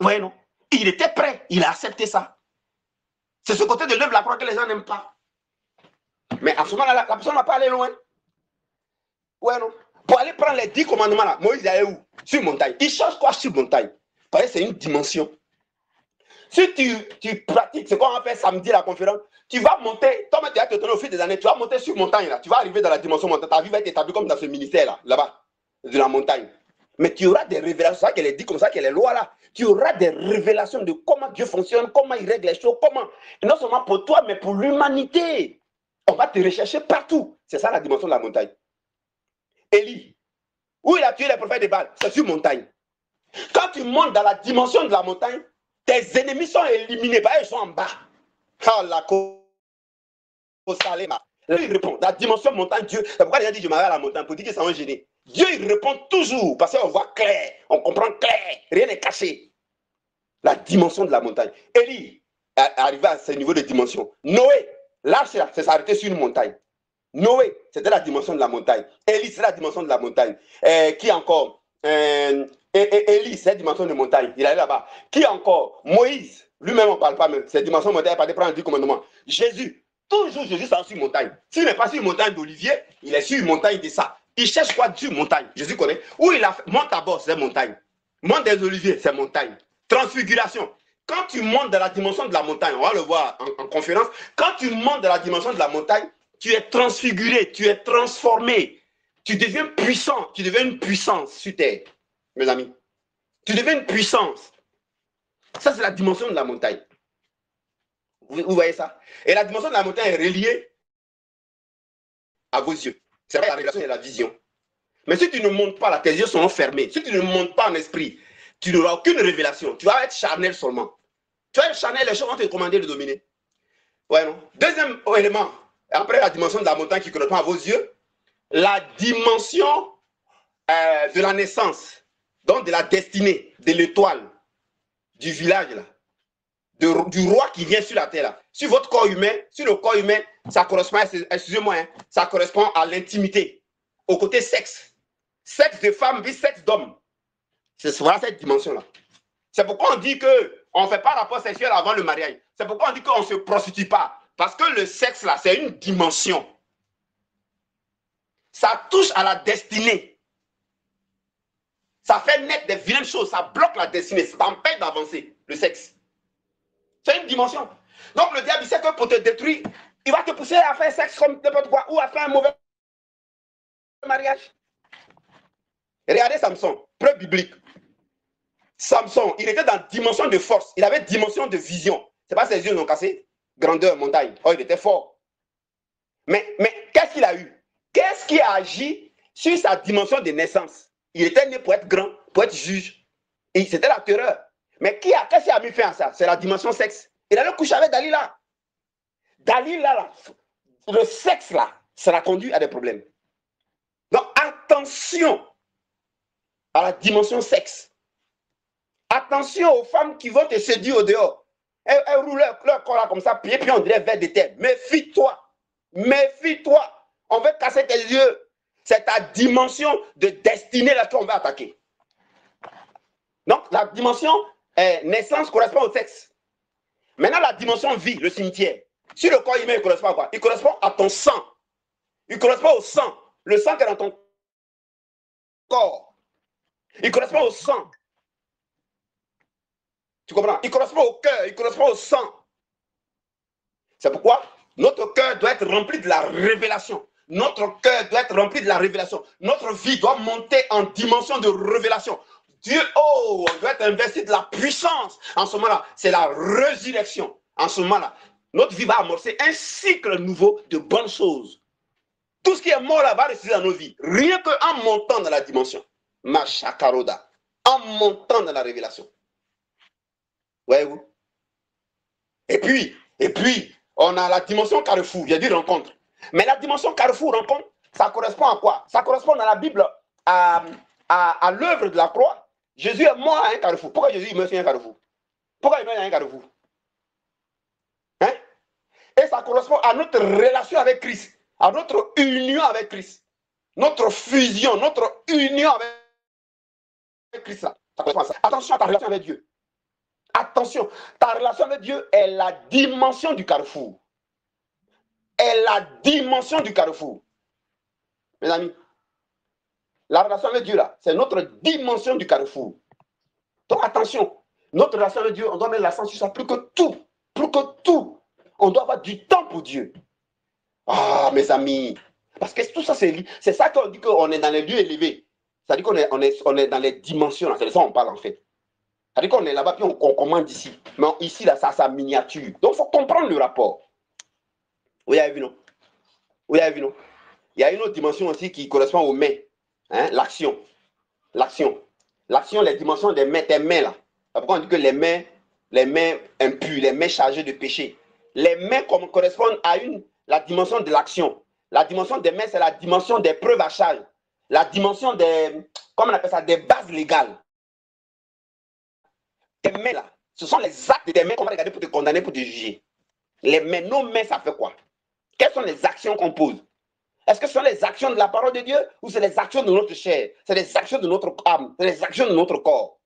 Vous voyez non? Il était prêt, il a accepté ça. C'est ce côté de l'œuvre la croix que les gens n'aiment pas. Mais à ce moment-là, la personne n'a pas allé loin. Ouais non? Pour aller prendre les 10 commandements là, Moïse allait où? Sur montagne. Il cherche quoi sur montagne? Parce que c'est une dimension. Si tu pratiques ce qu'on va faire samedi à la conférence, tu vas monter, toi tu vas te donner au fil des années, tu vas monter sur montagne là, tu vas arriver dans la dimension montagne, ta vie va être établie comme dans ce ministère là, là-bas, de la montagne. Mais tu auras des révélations, c'est ça qu'elle est dit comme ça, qu'elle est loi là, tu auras des révélations de comment Dieu fonctionne, comment il règle les choses, comment, et non seulement pour toi, mais pour l'humanité. On va te rechercher partout. C'est ça la dimension de la montagne. Élie, où il a tué les prophètes de Baal, c'est sur montagne. Quand tu montes dans la dimension de la montagne, tes ennemis sont éliminés, ils sont en bas. Ah, la Kosalema. Là, il répond. La dimension montagne, Dieu. C'est pourquoi il a dit je m'arrête à la montagne pour dire que ça va gêner. Dieu, il répond toujours parce qu'on voit clair, on comprend clair, rien n'est caché. La dimension de la montagne. Élie est arrivé à ce niveau de dimension. Noé, l'arche, c'est s'arrêter sur une montagne. Noé, c'était la dimension de la montagne. Élie, c'est la dimension de la montagne. Qui encore Élie, c'est la dimension de montagne. Il est allé là-bas. Qui encore Moïse, lui-même, on ne parle pas même. C'est la dimension de montagne, il n'a pas de prendre le commandement. Jésus, toujours Jésus, c'est sur une montagne. S'il n'est pas sur une montagne d'Olivier, il est sur une montagne de ça. Il cherche quoi sur une montagne? Jésus connaît. Où il a fait monte à bord, c'est montagne. Monte des Oliviers, c'est montagne. Transfiguration. Quand tu montes dans la dimension de la montagne, on va le voir en conférence, quand tu montes dans la dimension de la montagne, tu es transfiguré, tu es transformé, tu deviens puissant, tu deviens une puissance sur terre, mes amis. Tu deviens une puissance. Ça, c'est la dimension de la montagne. Vous voyez ça? Et la dimension de la montagne est reliée à vos yeux. C'est vrai, la révélation et la vision. Mais si tu ne montes pas là, tes yeux seront fermés. Si tu ne montes pas en esprit, tu n'auras aucune révélation. Tu vas être charnel seulement. Tu vas être charnel, les choses vont te commander de dominer. Ouais, non? Deuxième élément, après la dimension de la montagne qui correspond à vos yeux, la dimension de la naissance, donc de la destinée, de l'étoile, du village, là, du roi qui vient sur la terre. Là. Sur votre corps humain, sur le corps humain, ça correspond, excusez-moi, hein, ça correspond à l'intimité, au côté sexe. Sexe de femme, puis sexe d'homme. C'est voilà cette dimension-là. C'est pourquoi on dit qu'on ne fait pas rapport sexuel avant le mariage. C'est pourquoi on dit qu'on ne se prostitue pas. Parce que le sexe, là, c'est une dimension. Ça touche à la destinée. Ça fait naître des vilaines choses. Ça bloque la destinée. Ça t'empêche d'avancer, le sexe. C'est une dimension. Donc le diable, il sait que pour te détruire, il va te pousser à faire sexe comme n'importe quoi ou à faire un mauvais mariage. Regardez Samson, preuve biblique. Samson, il était dans dimension de force. Il avait dimension de vision. C'est pas ses yeux l'ont cassé. Grandeur, montagne. Oh, il était fort. Mais qu'est-ce qu'il a eu? Qu'est-ce qui a agi sur sa dimension de naissance? Il était né pour être grand, pour être juge. Et c'était la terreur. Mais qu'est-ce qui a mis fin à ça? C'est la dimension sexe. Il allait coucher avec Dalila. Dalila, là, le sexe, là, ça l'a conduit à des problèmes. Donc, attention à la dimension sexe. Attention aux femmes qui vont te séduire au dehors. Elles roulent leur corps là comme ça, puis on dirait vers des terres. Méfie-toi. Méfie-toi. On veut casser tes yeux. C'est ta dimension de destinée là qu'on va attaquer. Donc, la dimension naissance correspond au sexe. Maintenant, la dimension vie, le cimetière. Si le corps humain, il correspond à quoi? Il correspond à ton sang. Il correspond au sang. Le sang qui est dans ton corps. Il correspond au sang. Tu comprends? Il correspond au cœur, il correspond au sang. C'est pourquoi notre cœur doit être rempli de la révélation. Notre cœur doit être rempli de la révélation. Notre vie doit monter en dimension de révélation. Dieu, oh, doit être investi de la puissance. En ce moment-là, c'est la résurrection. En ce moment-là, notre vie va amorcer un cycle nouveau de bonnes choses. Tout ce qui est mort là va rester dans nos vies. Rien qu'en montant dans la dimension. Machakaroda. En montant dans la révélation. Voyez-vous? Et puis, on a la dimension carrefour, j'ai dit rencontre. Mais la dimension carrefour, rencontre, ça correspond à quoi? Ça correspond dans la Bible à l'œuvre de la croix. Jésus est mort à un carrefour. Pourquoi Jésus meurt sur un carrefour? Pourquoi il meurt à un carrefour? Hein? Et ça correspond à notre relation avec Christ, à notre union avec Christ, notre fusion, notre union avec Christ. Ça correspond à ça. Attention à ta relation avec Dieu. Attention, ta relation avec Dieu est la dimension du carrefour. Est la dimension du carrefour. Mes amis, la relation avec Dieu, là, c'est notre dimension du carrefour. Donc attention, notre relation avec Dieu, on doit mettre l'accent sur ça plus que tout. Plus que tout. On doit avoir du temps pour Dieu. Ah, mes amis. Parce que tout ça, c'est ça qu'on dit qu'on est dans les lieux élevés. Ça dit qu'on est dans les dimensions, là. C'est de ça qu'on parle en fait. C'est-à-dire qu'on est là-bas, puis on commande ici. Mais ici, là, ça a sa miniature. Donc, il faut comprendre le rapport. Vous avez vu, non? Vous avez vu, non? Il y a une autre dimension aussi qui correspond aux mains. Hein? L'action. L'action. L'action, les dimensions des mains, tes mains, là. C'est pourquoi on dit que les mains impures, les mains chargées de péché. Les mains correspondent à la dimension de l'action. La dimension des mains, c'est la dimension des preuves à charge. La dimension des, comment on appelle ça, des bases légales. Tes mains là, ce sont les actes de tes mains qu'on va regarder pour te condamner, pour te juger. Les mains, nos mains, ça fait quoi? Quelles sont les actions qu'on pose? Est-ce que ce sont les actions de la parole de Dieu ou c'est les actions de notre chair? C'est les actions de notre âme, c'est les actions de notre corps.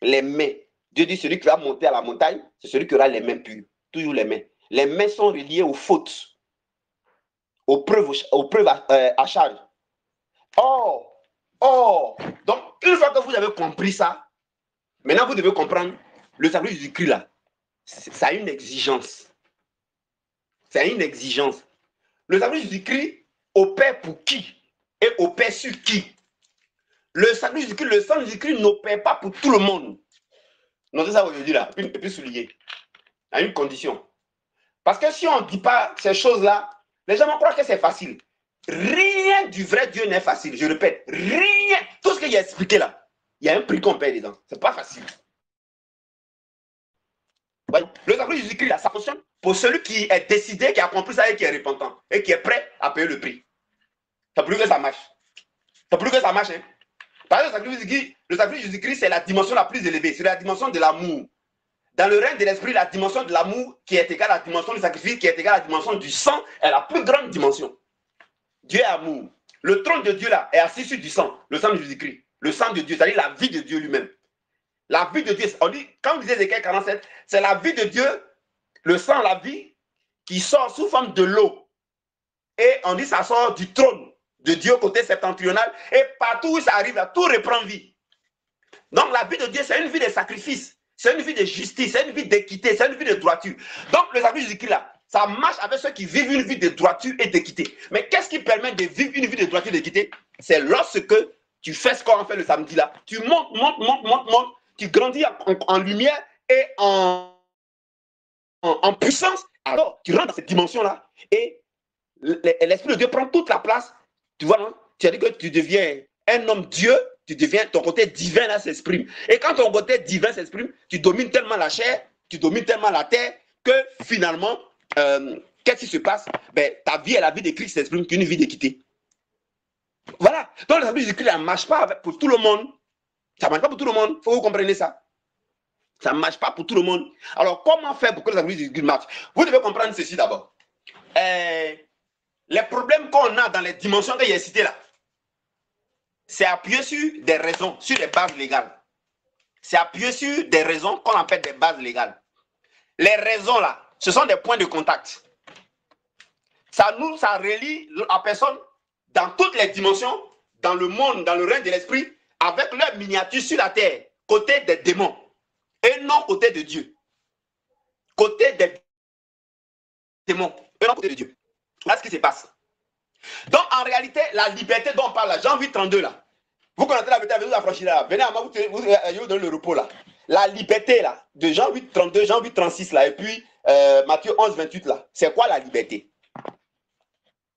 Les mains. Dieu dit celui qui va monter à la montagne, c'est celui qui aura les mains pures. Toujours les mains. Les mains sont reliées aux fautes, aux preuves à charge. Donc une fois que vous avez compris ça, maintenant vous devez comprendre le sacrifice du Christ là. Ça a une exigence. C'est une exigence. Le sacrifice du Christ opère pour qui et opère sur qui? Le sacrifice du Christ, le sang du Christ n'opère pas pour tout le monde. Notez ça aujourd'hui là, et puis souligner. À une condition. Parce que si on ne dit pas ces choses-là, les gens vont croire que c'est facile. Rien du vrai Dieu n'est facile. Je répète, rien. Tout ce qu'il a expliqué là, il y a un prix qu'on paie dedans. C'est pas facile. Voyez, le sacrifice de Jésus-Christ, ça fonctionne pour celui qui est décidé, qui a compris ça et qui est repentant et qui est prêt à payer le prix. C'est plus que ça marche. C'est plus que ça marche. Hein? Parce que le sacrifice de Jésus-Christ, c'est la dimension la plus élevée. C'est la dimension de l'amour. Dans le règne de l'esprit, la dimension de l'amour qui est égale à la dimension du sacrifice, qui est égale à la dimension du sang, est la plus grande dimension. Dieu est amour. Le trône de Dieu là est assis sur du sang, le sang de Jésus-Christ. Le sang de Dieu, c'est-à-dire la vie de Dieu lui-même. La vie de Dieu, on dit, quand on disait Ézéchiel 47, c'est la vie de Dieu, le sang, la vie, qui sort sous forme de l'eau. Et on dit ça sort du trône de Dieu côté septentrional. Et partout où ça arrive, là, tout reprend vie. Donc la vie de Dieu, c'est une vie de sacrifice. C'est une vie de justice, c'est une vie d'équité, c'est une vie de droiture. Donc le sacrifice de Jésus-Christ là, ça marche avec ceux qui vivent une vie de droiture et d'équité. Mais qu'est-ce qui permet de vivre une vie de droiture et d'équité? C'est lorsque tu fais ce qu'on fait le samedi là. Tu montes, tu grandis en lumière et en puissance. Alors tu rentres dans cette dimension-là et l'Esprit de Dieu prend toute la place. Tu vois, non? Tu as dit que tu deviens un homme Dieu. Tu deviens, ton côté divin là s'exprime. Et quand ton côté divin s'exprime, tu domines tellement la chair, tu domines tellement la terre, que finalement, qu'est-ce qui se passe? Ben, ta vie et la vie de Christ s'exprime qu'une vie d'équité. Voilà. Donc, le sacrifice de Christ ne marche pas pour tout le monde. Ça ne marche pas pour tout le monde. Il faut que vous compreniez ça. Ça ne marche pas pour tout le monde. Alors, comment faire pour que le sacrifice de Christ marche? Vous devez comprendre ceci d'abord. Les problèmes qu'on a dans les dimensions que j'ai citées là, c'est appuyé sur des raisons, sur des bases légales. C'est appuyé sur des raisons qu'on appelle des bases légales. Les raisons là, ce sont des points de contact. Ça relie la personne dans toutes les dimensions, dans le monde, dans le règne de l'esprit, avec leur miniature sur la terre, côté des démons, et non côté de Dieu. Côté des démons, et non côté de Dieu. Voilà ce qui se passe. Donc, en réalité, la liberté dont on parle là, Jean 8,32 là, vous connaissez la liberté, vous affranchissez là, venez à moi, je vous donne le repos là. La liberté là, de Jean 8,32, Jean 8,36 là, et puis Matthieu 11,28 là, c'est quoi la liberté?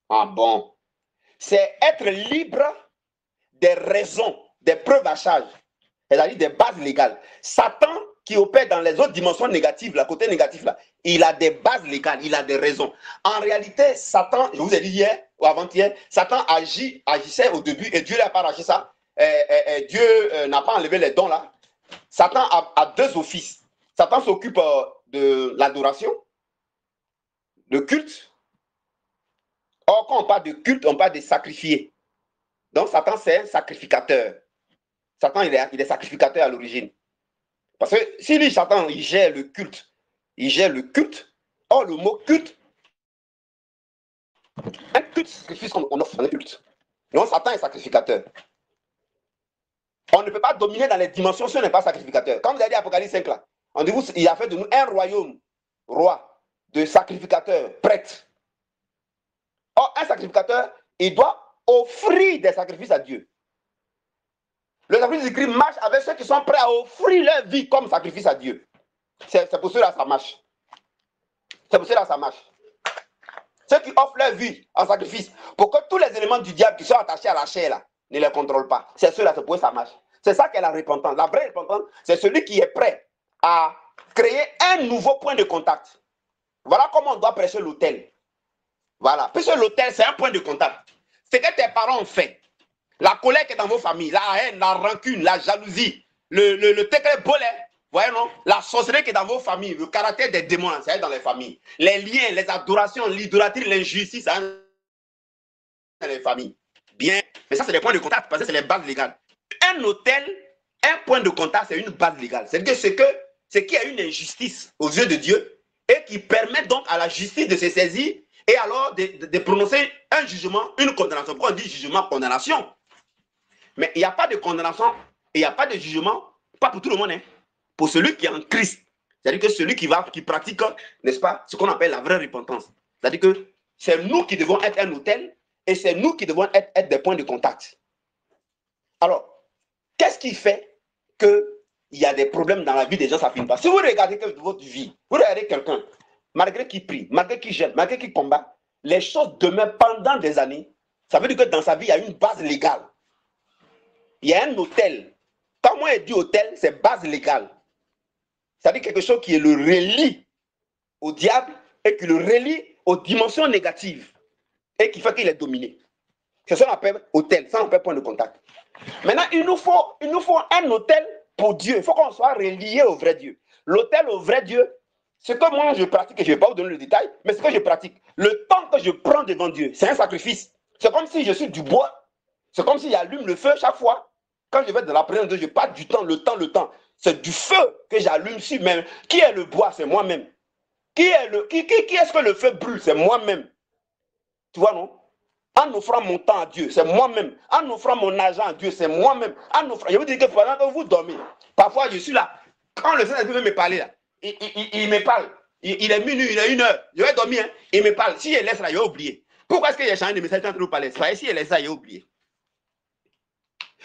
Ah bon? C'est être libre des raisons, des preuves à charge, c'est-à-dire des bases légales. Satan, qui opère dans les autres dimensions négatives, là, côté négatif là, il a des bases légales, il a des raisons. En réalité, Satan, je vous ai dit hier ou avant-hier, Satan agissait au début et Dieu n'a pas arraché ça. Dieu n'a pas enlevé les dons là. Satan a deux offices. Satan s'occupe de l'adoration, le culte. Or, quand on parle de culte, on parle de sacrifier. Donc, Satan, c'est un sacrificateur. Satan, il est sacrificateur à l'origine. Parce que si lui, Satan, il gère le culte. Il gère le culte. Or, le mot culte, un culte, sacrifice qu'on offre dans un culte. Donc, Satan est sacrificateur. On ne peut pas dominer dans les dimensions si on n'est pas sacrificateur. Quand vous avez dit Apocalypse 5 là, on dit il a fait de nous un royaume, roi, de sacrificateurs, prêtres. Or, un sacrificateur, il doit offrir des sacrifices à Dieu. Le sacrifice de Christ marche avec ceux qui sont prêts à offrir leur vie comme sacrifice à Dieu. C'est pour cela que ça marche. C'est pour cela que ça marche. Ceux qui offrent leur vie en sacrifice pour que tous les éléments du diable qui sont attachés à la chair là, ne les contrôlent pas. C'est cela, c'est pour ça que ça marche. C'est ça qu'est la repentance. La vraie repentance, c'est celui qui est prêt à créer un nouveau point de contact. Voilà comment on doit prêcher l'autel. Voilà. Puisque l'autel, c'est un point de contact. Ce que tes parents ont fait, la colère qui est dans vos familles, la haine, la rancune, la jalousie, le téclé bolé, voyez non? La sorcellerie qui est dans vos familles, le caractère des démons, c'est dans les familles. Les liens, les adorations, l'idolâtrie, l'injustice, ça dans les familles. Bien. Mais ça, c'est les points de contact parce que c'est les bases légales. Un autel, un point de contact, c'est une base légale. C'est qu'il y a une injustice aux yeux de Dieu et qui permet donc à la justice de se saisir et alors de prononcer un jugement, une condamnation. Pourquoi on dit jugement, condamnation? Mais il n'y a pas de condamnation et il n'y a pas de jugement, pas pour tout le monde, hein, pour celui qui est en Christ. C'est-à-dire que celui qui pratique, n'est-ce pas, ce qu'on appelle la vraie repentance. C'est-à-dire que c'est nous qui devons être un autel et c'est nous qui devons être des points de contact. Alors, qu'est-ce qui fait qu'il y a des problèmes dans la vie des gens, ça ne finit pas? Si vous regardez votre vie, vous regardez quelqu'un, malgré qu'il prie, malgré qu'il gêne, malgré qu'il combat, les choses demeurent pendant des années. Ça veut dire que dans sa vie, il y a une base légale. Il y a un autel. Quand moi je dis autel, c'est base légale. C'est-à-dire quelque chose qui le relie au diable et qui le relie aux dimensions négatives et qui fait qu'il est dominé. C'est ça qu'on appelle autel, ça on appelle point de contact. Maintenant, il nous faut un autel pour Dieu. Il faut qu'on soit relié au vrai Dieu. L'autel au vrai Dieu, ce que moi je pratique, et je ne vais pas vous donner le détail, mais ce que je pratique, le temps que je prends devant Dieu, c'est un sacrifice. C'est comme si je suis du bois. C'est comme si j'allume le feu chaque fois. Quand je vais dans la présence de Dieu, je passe du temps, le temps. C'est du feu que j'allume sur même. Qui est le bois? C'est moi-même. Qui est-ce que le feu brûle? C'est moi-même. Tu vois, non? En offrant mon temps à Dieu, c'est moi-même. En offrant mon argent à Dieu, c'est moi-même. Je vous dis que pendant que vous dormez, parfois je suis là. Quand le Saint-Esprit veut me parler, là, il me parle. Il est minuit, il est 1h. Je vais dormir, hein, il me parle. Si je laisse là, il va oublier. Pourquoi est-ce que j'ai changé de message quand il nous parlait? Si je laisse ça, il va oublier.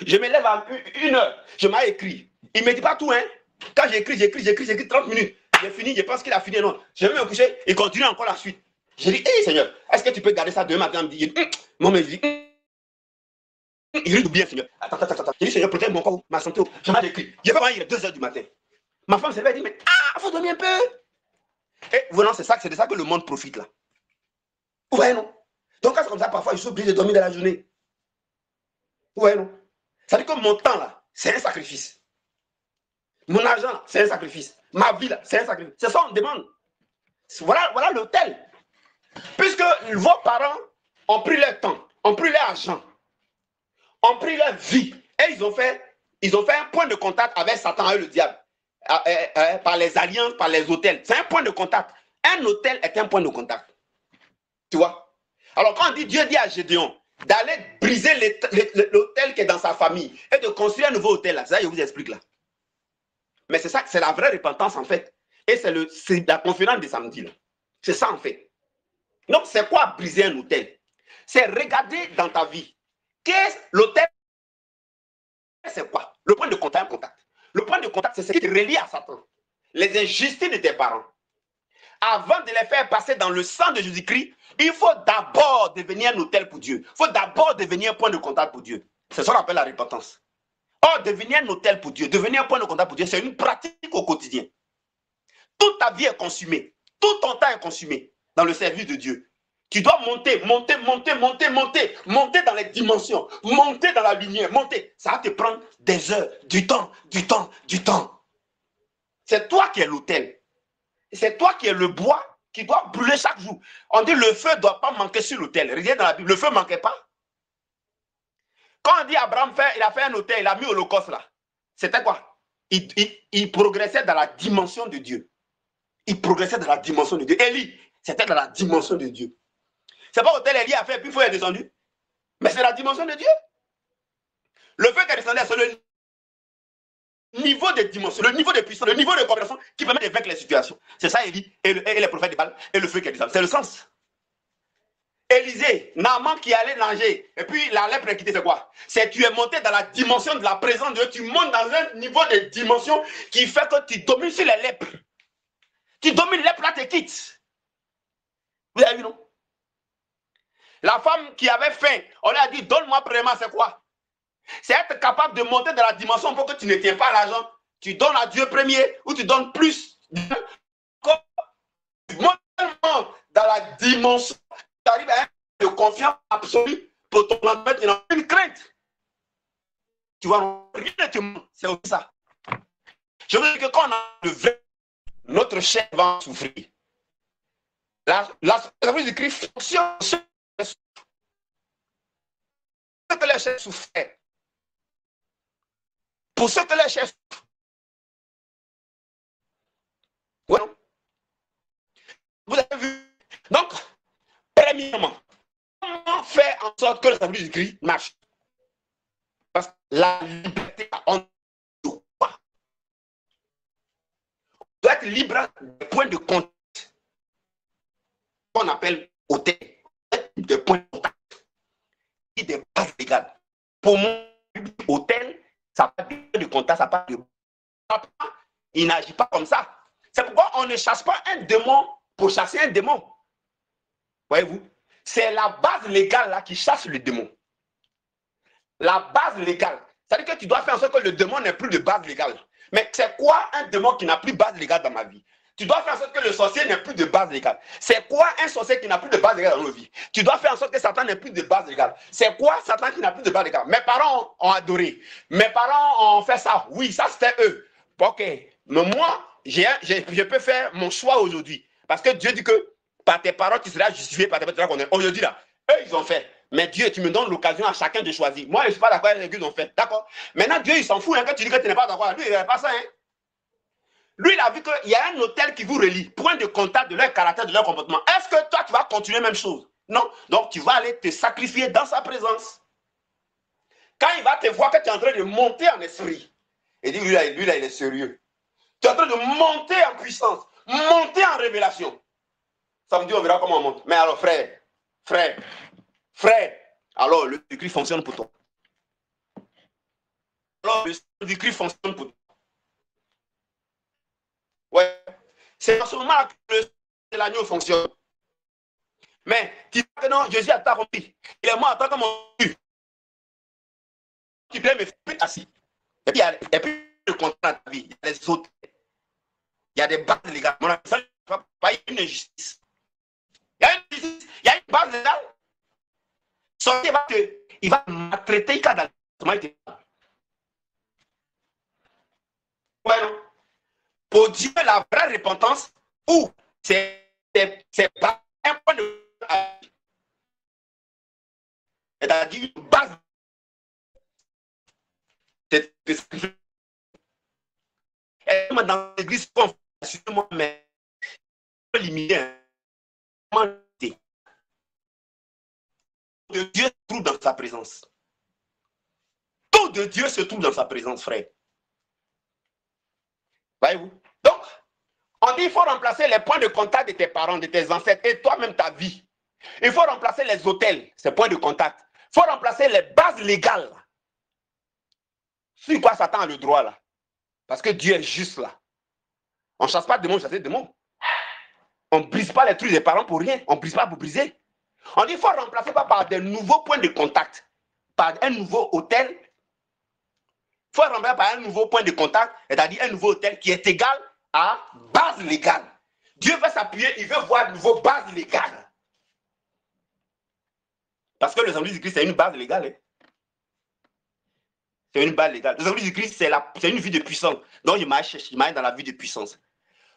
Je me lève à 1h. Je m'ai écrit. Il ne me dit pas tout, hein. Quand j'écris 30 minutes. J'ai fini, je pense qu'il a fini. Non. Je vais me coucher, il continue encore la suite. J'ai dit, hey, Seigneur, est-ce que tu peux garder ça demain matin? Il dit, mon mec, il rit bien, Seigneur. Attends. J'ai dit, Seigneur, protège mon corps, ma santé. Je m'ai écrit. Je vais voir, il est 2h du matin. Ma femme s'est dit, mais il faut dormir un peu. Et voilà, c'est de ça que le monde profite là. Ouais, non. Donc, c'est comme ça, parfois, je suis obligé de dormir dans la journée. Ouais, non. Ça veut dire que mon temps là, c'est un sacrifice. Mon argent là, c'est un sacrifice. Ma vie là, c'est un sacrifice. C'est ça on demande. Voilà l'autel. Puisque vos parents ont pris leur temps, ont pris leur argent, ont pris leur vie, et ils ont fait un point de contact avec Satan et le diable, par les alliances, par les autels. C'est un point de contact. Un autel est un point de contact. Tu vois? Alors quand on dit, Dieu dit à Gédéon d'aller briser l'autel qui est dans sa famille et de construire un nouveau autel, là, c'est ça que je vous explique là. Mais c'est ça, c'est la vraie repentance en fait. Et c'est la conférence de samedi là. C'est ça en fait. Donc, c'est quoi briser un autel? C'est regarder dans ta vie. Qu'est-ce l'autel? C'est quoi? Le point de contact. Le point de contact, c'est ce qui te relie à Satan. Les injustices de tes parents. Avant de les faire passer dans le sang de Jésus-Christ, il faut d'abord devenir un autel pour Dieu. Il faut d'abord devenir un point de contact pour Dieu. C'est ça qu'on appelle la repentance. Or, devenir un autel pour Dieu, devenir un point de contact pour Dieu, c'est une pratique au quotidien. Toute ta vie est consumée. Tout ton temps est consumé dans le service de Dieu. Tu dois monter dans les dimensions, monter dans la lumière, monter. Ça va te prendre des heures, du temps. C'est toi qui es l'autel. C'est toi qui es le bois qui doit brûler chaque jour. On dit le feu ne doit pas manquer sur l'autel. Regardez dans la Bible, le feu ne manquait pas. Quand on dit Abraham, il a fait un autel, il a mis l'holocauste là. C'était quoi? Il progressait dans la dimension de Dieu. Il progressait dans la dimension de Dieu. Élie, c'était dans la dimension de Dieu. C'est pas l'autel Élie a fait, puis il faut être descendu. Mais c'est la dimension de Dieu. Le feu qui est descendu, c'est le niveau de dimension, le niveau de puissance, le niveau de compréhension qui permet de vaincre les situations. C'est ça Élie et les prophètes de Baal et le feu qui est descendu. C'est le sens. Élisée, Naaman qui allait nager, et puis la lèpre est quittée, c'est quoi? C'est tu es monté dans la dimension de la présence de Dieu, tu montes dans un niveau de dimension qui fait que tu domines sur les lèpres. Tu domines les lèpres, là, te quittes. Vous avez vu, non? La femme qui avait faim, on lui a dit, donne-moi premièrement, c'est quoi? C'est être capable de monter dans la dimension pour que tu ne tiens pas l'argent. Tu donnes à Dieu premier ou tu donnes plus. Tu montes dans la dimension, tu arrives à un de confiance absolue pour ton lendemain, tu n'as aucune crainte. Tu vois, rien ne te manque, c'est aussi ça. Je veux dire que quand on a le vrai, notre chair va en souffrir. La parole du Christ fonctionne sur ce que la chair souffrait. Pour ce que la chair souffre. Ouais. Vous avez vu? Donc, premièrement, comment faire en sorte que la parole du Christ marche? Parce que la liberté, on doit être libre des points de contact qu'on appelle hôtel, des points de contact et des bases légales. Pour moi, hôtel, ça n'a pas de contact, ça n'a pas de... Il n'agit pas comme ça. C'est pourquoi on ne chasse pas un démon pour chasser un démon. Voyez-vous? C'est la base légale là qui chasse le démon. La base légale. C'est-à-dire que tu dois faire en sorte que le démon n'ait plus de base légale. Mais c'est quoi un démon qui n'a plus de base légale dans ma vie? Tu dois faire en sorte que le sorcier n'ait plus de base légale. C'est quoi un sorcier qui n'a plus de base légale dans nos vies? Tu dois faire en sorte que Satan n'ait plus de base légale. C'est quoi Satan qui n'a plus de base légale? Mes parents ont adoré. Mes parents ont fait ça. Oui, ça c'était eux. Ok. Mais moi, je peux faire mon choix aujourd'hui. Parce que Dieu dit que par tes paroles, tu seras justifié, par tes paroles, tu seras condamné. Aujourd'hui, là, eux, ils ont fait. Mais Dieu, tu me donnes l'occasion à chacun de choisir. Moi, je ne suis pas d'accord avec ce qu'ils ont fait. D'accord? Maintenant, Dieu, il s'en fout. Hein, quand tu dis que tu n'es pas d'accord, lui, il n'avait pas ça. Hein. Lui, il a vu qu'il y a un hôtel qui vous relie, point de contact de leur caractère, de leur comportement. Est-ce que toi, tu vas continuer la même chose? Non. Donc, tu vas aller te sacrifier dans sa présence. Quand il va te voir que tu es en train de monter en esprit, il dit, lui, là, il est sérieux. Tu es en train de monter en puissance, monter en révélation. Ça veut dire, on verra comment on monte. Mais alors, frère, alors le Christ fonctionne pour toi. Alors, le Christ fonctionne pour toi. Ouais. C'est en ce moment que l'agneau fonctionne. Mais tu dis que non, Jésus a ta compris. Il est mort en tant que mon Dieu. Tu viens me faire assis. Et puis, il y a plus de contrat dans ta vie. Il y a des autres. Il y a des bases légales. Mon ami, ça ne va pas une injustice. Il y a une justice. Il y a une base légale. Sorcier il va maltraiter il va ouais, non. Pour Dieu, la vraie repentance, ou c'est pas un point de c'est-à-dire une base. Dans l'église, moi, mais limité. De Dieu se trouve dans sa présence. Tout de Dieu se trouve dans sa présence, frère. Voyez-vous? Donc, on dit qu'il faut remplacer les points de contact de tes parents, de tes ancêtres et toi-même ta vie. Il faut remplacer les hôtels, ces points de contact. Il faut remplacer les bases légales. Sur quoi Satan a le droit là? Parce que Dieu est juste là. On ne chasse pas de démons, on chasse des démons. On ne brise pas les trucs des parents pour rien. On ne brise pas pour briser. On dit qu'il faut remplacer par des nouveaux points de contact, par un nouveau hôtel. Il faut remplacer par un nouveau point de contact, c'est-à-dire un nouveau hôtel qui est égal à base légale. Dieu veut s'appuyer, il veut voir de nouveau base légale. Parce que le salut du Christ, c'est une base légale. Hein? C'est une base légale. Le salut du Christ, c'est une vie de puissance. Donc, il m'a dans la vie de puissance.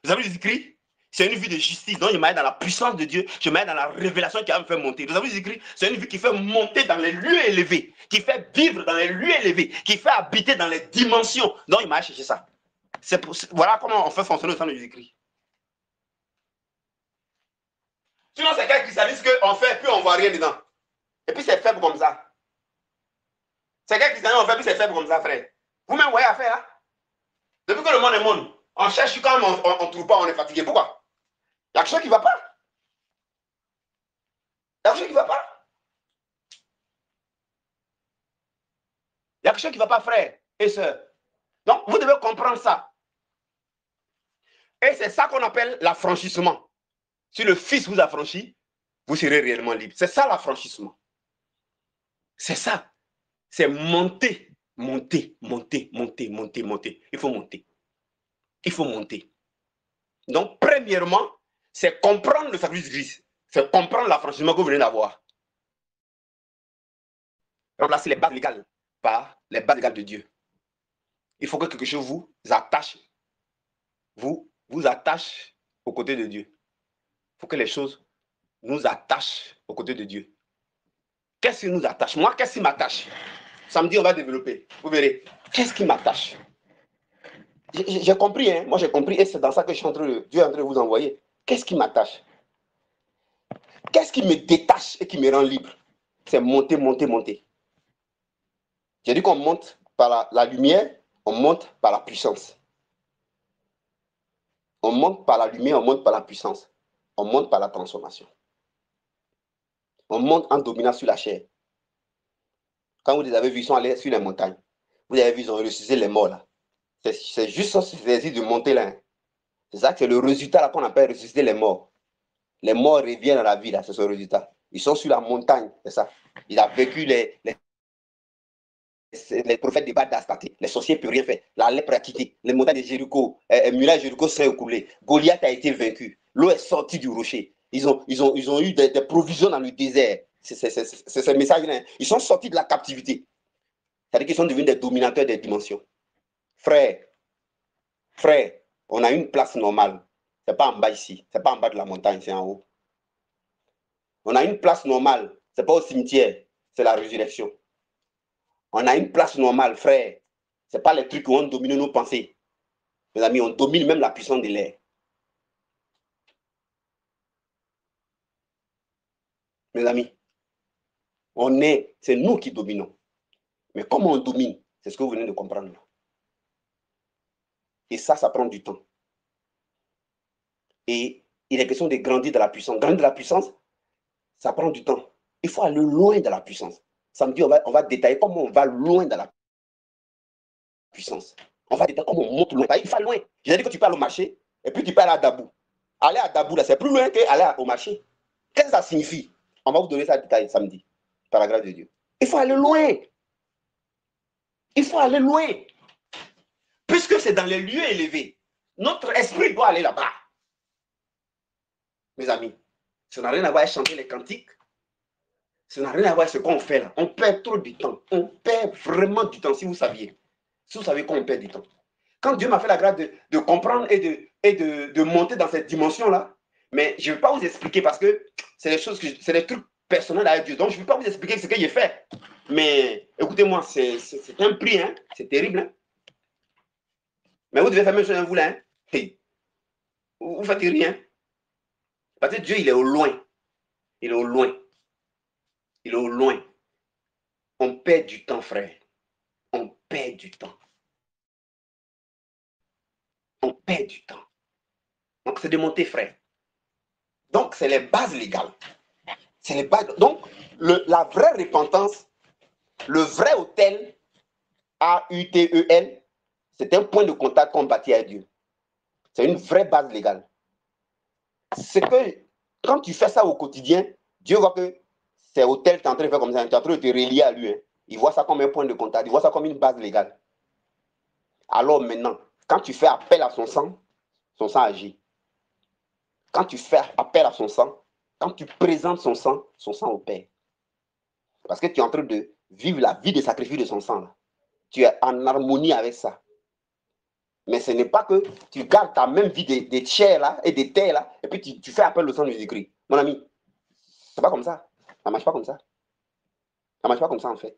Le salut du Christ, c'est une vie de justice. Donc, je m'aille dans la puissance de Dieu. Je m'aille dans la révélation qui va me faire monter. Vous avez écrit, c'est une vie qui fait monter dans les lieux élevés, qui fait vivre dans les lieux élevés, qui fait habiter dans les dimensions. Donc, il m'a cherché ça. Voilà comment on fait fonctionner le sang de Jésus-Christ. Sinon, c'est quelqu'un qui s'avise qu'on fait, puis on ne voit rien dedans. Et puis, c'est faible comme ça. C'est quelqu'un qui s'avise qu'on fait, puis c'est faible comme ça, frère. Vous-même, voyez à faire. Hein? Depuis que le monde est monde, on cherche quand même, on ne trouve pas, on est fatigué. Pourquoi? Il y a quelque chose qui ne va pas. Il y a quelque chose qui ne va pas. Il y a quelque chose qui ne va pas, frère et sœurs. Donc, vous devez comprendre ça. Et c'est ça qu'on appelle l'affranchissement. Si le Fils vous affranchit, vous serez réellement libre. C'est ça l'affranchissement. C'est ça. C'est monter, monter, monter, monter, monter, monter. Il faut monter. Il faut monter. Donc, premièrement, c'est comprendre le sacrifice de Christ. C'est comprendre l'affranchissement que vous venez d'avoir. Remplacer les bases légales par les bases légales de Dieu. Il faut que quelque chose vous attache, vous attache aux côtés de Dieu. Il faut que les choses nous attachent aux côtés de Dieu. Qu'est-ce qui nous attache? Moi, qu'est-ce qui m'attache? Samedi, on va développer. Vous verrez. Qu'est-ce qui m'attache? J'ai compris, hein? Moi j'ai compris, et c'est dans ça que Dieu est en train de vous envoyer. Qu'est-ce qui m'attache? Qu'est-ce qui me détache et qui me rend libre? C'est monter, monter, monter. J'ai dit qu'on monte par la lumière, on monte par la puissance. On monte par la lumière, on monte par la puissance. On monte par la transformation. On monte en dominant sur la chair. Quand vous les avez vus, ils sont allés sur les montagnes. Vous avez vu, ils ont ressuscité les morts là. C'est juste ça, c'est de monter là. Hein. C'est ça que c'est le résultat là qu'on appelle ressusciter les morts. Les morts reviennent à la vie là, c'est ce résultat. Ils sont sur la montagne, c'est ça. Il a vécu les prophètes de Baal d'Astarté. Les sorciers ne peuvent rien faire. La lèpre a quitté. Les montagnes de Jéricho, murailles de Jéricho sont écoulées. Goliath a été vaincu. L'eau est sortie du rocher. Ils ont eu des provisions dans le désert. C'est ce message-là. Ils sont sortis de la captivité. C'est-à-dire qu'ils sont devenus des dominateurs des dimensions. Frère, on a une place normale. Ce n'est pas en bas ici. Ce n'est pas en bas de la montagne, c'est en haut. On a une place normale. Ce n'est pas au cimetière. C'est la résurrection. On a une place normale, frère. Ce n'est pas les trucs où on domine nos pensées. Mes amis, on domine même la puissance de l'air. Mes amis, c'est nous qui dominons. Mais comment on domine? C'est ce que vous venez de comprendre. Et ça prend du temps. Et il est question de grandir de la puissance. Grandir de la puissance, ça prend du temps. Il faut aller loin de la puissance. Samedi, on va détailler comment on va loin de la puissance. On va détailler comment on monte loin. Il faut loin. J'ai dit que tu peux aller au marché et puis tu peux aller à Dabou. Aller à Dabou, là, c'est plus loin qu'aller au marché. Qu'est-ce que ça signifie? On va vous donner ça en détail samedi, par la grâce de Dieu. Il faut aller loin. Il faut aller loin. Puisque c'est dans les lieux élevés, notre esprit doit aller là-bas. Mes amis, ça n'a rien à voir avec chanter les cantiques. Ça n'a rien à voir avec ce qu'on fait là. On perd trop du temps. On perd vraiment du temps, si vous saviez. Si vous savez qu'on perd du temps. Quand Dieu m'a fait la grâce de comprendre et de monter dans cette dimension-là, mais je ne vais pas vous expliquer parce que c'est des choses c'est des trucs personnels avec Dieu. Donc, je ne vais pas vous expliquer ce que j'ai fait. Mais écoutez-moi, c'est un prix, hein? C'est terrible. Hein? Mais vous devez faire même chose à vous là. Hein? Hey. Vous ne faites rien. Parce que Dieu, il est au loin. Il est au loin. Il est au loin. On perd du temps, frère. On perd du temps. On perd du temps. Donc, c'est de monter, frère. Donc, c'est les bases légales. C'est les bases. Donc, la vraie repentance, le vrai autel, A-U-T-E-L, c'est un point de contact qu'on bâtit à Dieu. C'est une vraie base légale. C'est que quand tu fais ça au quotidien, Dieu voit que c'est autel, tu es en train de faire comme ça, tu es en train de te relier à lui. Hein. Il voit ça comme un point de contact, il voit ça comme une base légale. Alors maintenant, quand tu fais appel à son sang agit. Quand tu fais appel à son sang, quand tu présentes son sang opère. Parce que tu es en train de vivre la vie de sacrifice de son sang. Là. Tu es en harmonie avec ça. Mais ce n'est pas que tu gardes ta même vie des chairs là et des terres là, et puis tu fais appel au sang de Jésus-Christ. Mon ami, c'est pas comme ça. Ça ne marche pas comme ça. Ça ne marche pas comme ça en fait.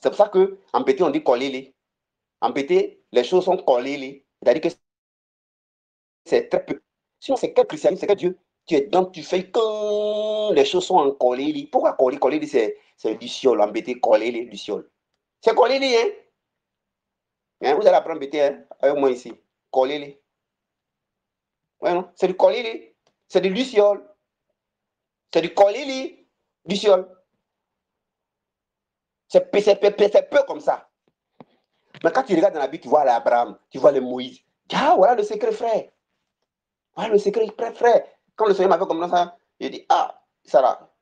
C'est pour ça qu'en pété, on dit coller-les. En pété, les choses sont collées. C'est-à-dire que c'est très peu. Sinon, c'est quel christianisme, c'est que Dieu. Tu es dans, tu fais que les choses sont en collées. Pourquoi coller? Coller, c'est du ciel. Embêter, coller du ciel. C'est coller, hein? Hein? Vous allez apprendre embêter hein? Avec moi ici. Coller. Ouais, non? C'est du coller. C'est du luciole. C'est du coller du ciel. C'est peu comme ça. Mais quand tu regardes dans la Bible, tu vois l'Abraham, tu vois le Moïse. Ah, voilà le secret, frère. Voilà le secret, frère. Quand le Seigneur m'avait comme ça, il dit, ah, ça là.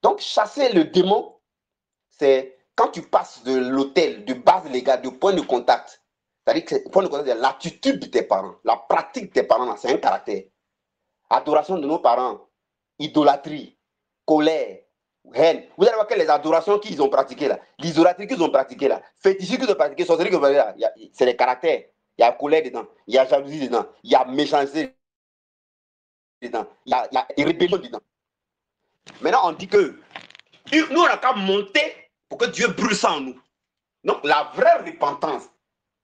Donc, chasser le démon, c'est quand tu passes de l'autel, de base légale, de point de contact. C'est-à-dire que le point de contact, c'est l'attitude de tes parents. La pratique de tes parents, c'est un caractère. Adoration de nos parents, idolâtrie, colère, haine. Vous allez voir que les adorations qu'ils ont pratiquées là, l'idolâtrie qu'ils ont pratiquée là, fétichisme qu'ils ont pratiqué, sorcellerie qu'ils ont pratiqué là, c'est les caractères. Il y a colère dedans, il y a jalousie dedans, il y a méchanceté dedans, il y a rébellion dedans. Maintenant, on dit que nous, on n'a qu'à monter pour que Dieu brûle ça en nous. Donc, la vraie repentance,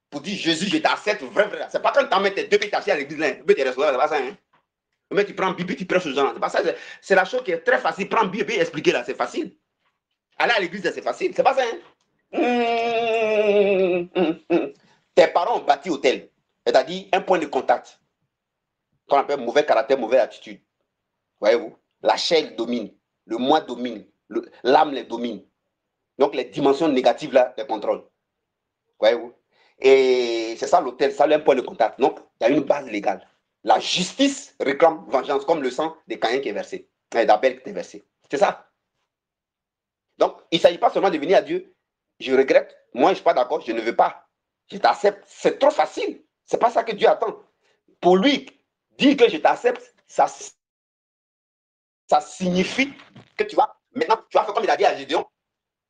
pour dire Jésus, je t'accepte, vrai. C'est pas quand tu mets tes deux pieds à l'église, là, tu es c'est pas ça. Hein? Mais tu prends Bible, tu prêches aux gens. C'est pas ça. C'est la chose qui est très facile. Prends Bible et expliquer là, c'est facile. Aller à l'église, c'est facile. C'est pas ça. Hein? Tes parents ont bâti hôtel. C'est-à-dire un point de contact. Qu'on appelle mauvais caractère, mauvaise attitude. Voyez-vous? La chair domine. Le moi domine. L'âme les domine. Donc les dimensions négatives là, les contrôlent. Voyez-vous? Et c'est ça l'hôtel, ça un point de contact. Donc, il y a une base légale. La justice réclame vengeance, comme le sang de Caïn qui est versé, d'Abel qui est versé. C'est ça. Donc, il ne s'agit pas seulement de venir à Dieu. Je regrette, moi je ne suis pas d'accord, je ne veux pas. Je t'accepte. C'est trop facile. Ce n'est pas ça que Dieu attend. Pour lui, dire que je t'accepte, ça signifie que tu vas, maintenant, tu vas faire comme il a dit à Gédéon,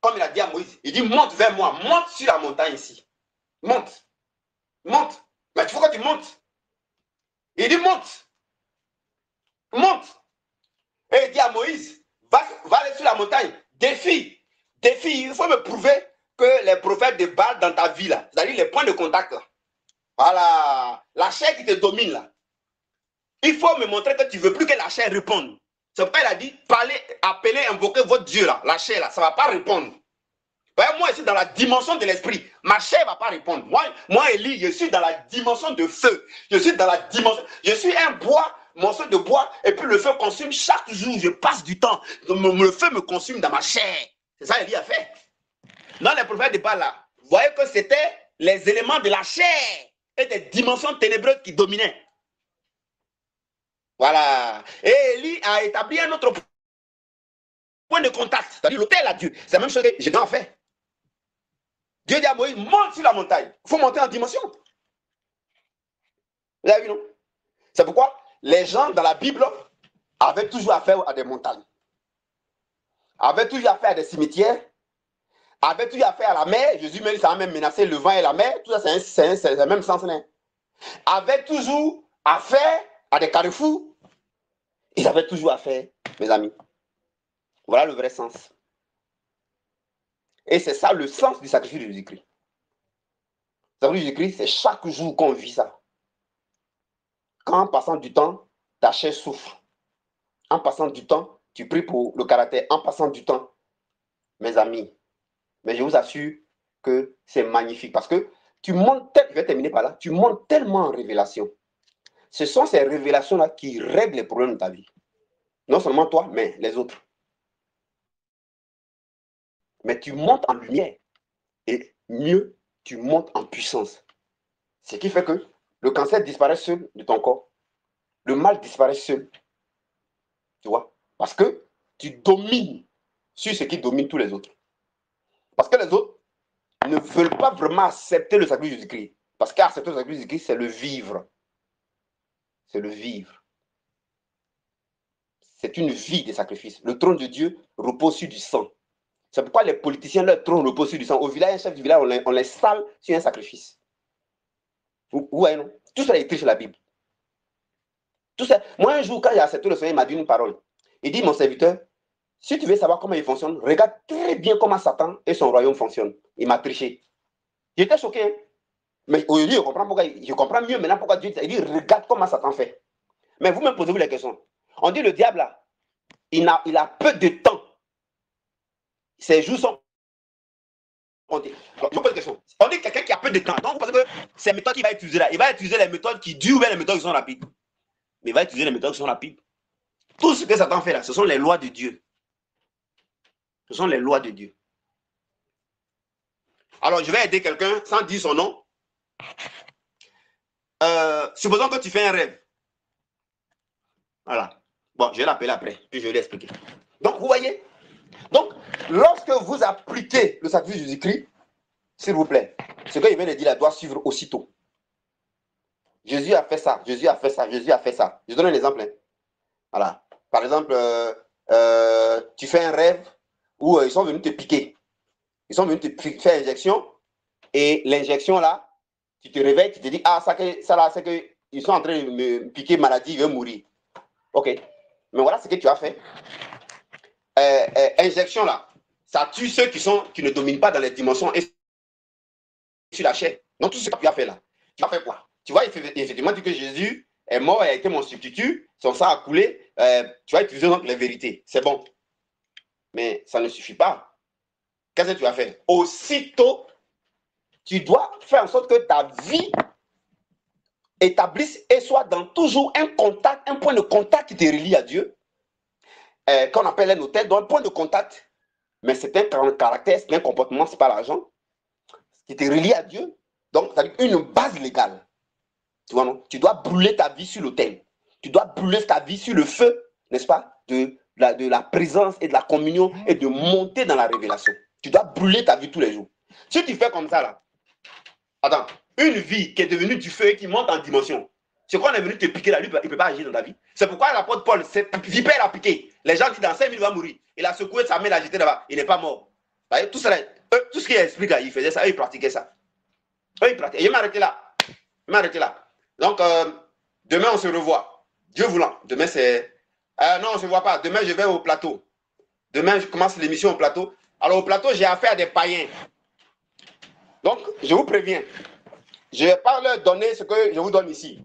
comme il a dit à Moïse. Il dit, monte vers moi, monte sur la montagne ici. Monte. Monte. Mais tu faut que tu montes. Il dit monte. Monte. Et il dit à Moïse, va aller sur la montagne. Défie. Il faut me prouver que les prophètes de Baal dans ta vie, là, c'est-à-dire les points de contact, là. Voilà. La chair qui te domine, là. Il faut me montrer que tu ne veux plus que la chair réponde. C'est pourquoi il a dit, parlez, appelez, invoquez votre Dieu, là. La chair, là, ça ne va pas répondre. Moi, je suis dans la dimension de l'esprit. Ma chair ne va pas répondre. Moi, Élie, je suis dans la dimension de feu. Je suis dans la dimension. Je suis un bois, morceau de bois, et puis le feu consume chaque jour. Je passe du temps. Le feu me consume dans ma chair. C'est ça Élie a fait. Dans les prophètes de Baal, là, vous voyez que c'était les éléments de la chair et des dimensions ténébreuses qui dominaient. Voilà. Et Élie a établi un autre point de contact, c'est-à-dire l'autel à Dieu. C'est la même chose que j'ai en fait. Dieu dit à Moïse, monte sur la montagne. Il faut monter en dimension. Vous avez vu, non? C'est pourquoi les gens dans la Bible avaient toujours affaire à des montagnes, avaient toujours affaire à des cimetières, avaient toujours affaire à la mer. Jésus même, ça a même menacé le vent et la mer. Tout ça, c'est le même sens. Avaient toujours affaire à des carrefours. Ils avaient toujours affaire, mes amis. Voilà le vrai sens. Et c'est ça le sens du sacrifice de Jésus-Christ. Le sacrifice de Jésus-Christ, c'est chaque jour qu'on vit ça. Quand en passant du temps, ta chair souffre. En passant du temps, tu pries pour le caractère. En passant du temps, mes amis, mais je vous assure que c'est magnifique parce que tu montes, je vais terminer par là, tu montes tellement en révélation. Ce sont ces révélations-là qui règlent les problèmes de ta vie. Non seulement toi, mais les autres. Mais tu montes en lumière et mieux, tu montes en puissance. Ce qui fait que le cancer disparaît seul de ton corps. Le mal disparaît seul. Tu vois? Parce que tu domines sur ce qui domine tous les autres. Parce que les autres ne veulent pas vraiment accepter le sacrifice de Jésus-Christ. Parce qu'accepter le sacrifice de Jésus-Christ, c'est le vivre. C'est le vivre. C'est une vie de sacrifice. Le trône de Dieu repose sur du sang. C'est pourquoi les politiciens, leur trône repose sur du sang. Au village, un chef du village, on les sale sur un sacrifice. Vous voyez, non? Tout ça est écrit sur la Bible. Tout ça. Moi, un jour, quand j'ai accepté le Seigneur, il m'a dit une parole. Il dit, mon serviteur, si tu veux savoir comment il fonctionne, regarde très bien comment Satan et son royaume fonctionnent. Il m'a triché. J'étais choqué. Mais aujourd'hui, je comprends mieux maintenant pourquoi Dieu dit, regarde comment Satan fait. Mais vous-même posez-vous la question. On dit le diable, là, il a peu de temps. Ses jours sont comptés. Je vous pose une question. On dit quelqu'un qui a peu de temps. Donc, vous pensez que ces méthodes qu'il va utiliser là, il va utiliser les méthodes qui durent ou les méthodes qui sont rapides. Mais il va utiliser les méthodes qui sont rapides. Tout ce que Satan fait là, ce sont les lois de Dieu. Ce sont les lois de Dieu. Alors, je vais aider quelqu'un sans dire son nom. Supposons que tu fais un rêve. Voilà. Bon, je vais l'appeler après, puis je vais l'expliquer. Donc, vous voyez? Donc, lorsque vous appliquez le sacrifice de Jésus-Christ, s'il vous plaît, ce que je viens de dire là doit suivre aussitôt. Jésus a fait ça, Jésus a fait ça, Jésus a fait ça. Je donne un exemple. Hein. Voilà. Par exemple, tu fais un rêve où ils sont venus te piquer. Ils sont venus te faire injection. Et l'injection là, tu te réveilles, tu te dis, ah, ça là, c'est qu'ils sont en train de me piquer maladie, je vais mourir. Ok. Mais voilà ce que tu as fait. Injection là, ça tue ceux qui ne dominent pas dans les dimensions et sur la chair. Donc tout ce que tu as fait là, tu as fait quoi? Tu vois, effectivement, dit que Jésus est mort et a été mon substitut, son sang a coulé, tu vas utiliser donc les vérités. C'est bon. Mais ça ne suffit pas. Qu'est-ce que tu as fait? Aussitôt, tu dois faire en sorte que ta vie établisse et soit dans toujours un contact, un point de contact qui te relie à Dieu, qu'on appelle un hôtel, donc un point de contact, mais c'est un caractère, c'est un comportement, c'est pas l'argent, qui te relie à Dieu. Donc, ça veut dire une base légale. Tu vois, non? Tu dois brûler ta vie sur l'autel. Tu dois brûler ta vie sur le feu, n'est-ce pas, de la présence et de la communion et de monter dans la révélation. Tu dois brûler ta vie tous les jours. Si tu fais comme ça, là, attends, une vie qui est devenue du feu et qui monte en dimension, c'est qu'on est venu te piquer là, lui, il ne peut pas agir dans ta vie. C'est pourquoi l'apôtre Paul, cette vipère a piqué. Les gens disent dans 5 minutes, il va mourir. Il a secoué sa main, il a jeté là-bas. Il n'est pas mort. Tout ça, tout ce qu'il explique là, il faisait ça, il pratiquait ça. Il pratiquait. Il m'a arrêté là. Il m'a arrêté là. Donc, demain, on se revoit. Dieu voulant. Demain, c'est... non, on ne se voit pas. Demain, je vais au plateau. Demain, je commence l'émission au plateau. Alors, au plateau, j'ai affaire à des païens. Donc, je vous préviens. Je ne vais pas leur donner ce que je vous donne ici.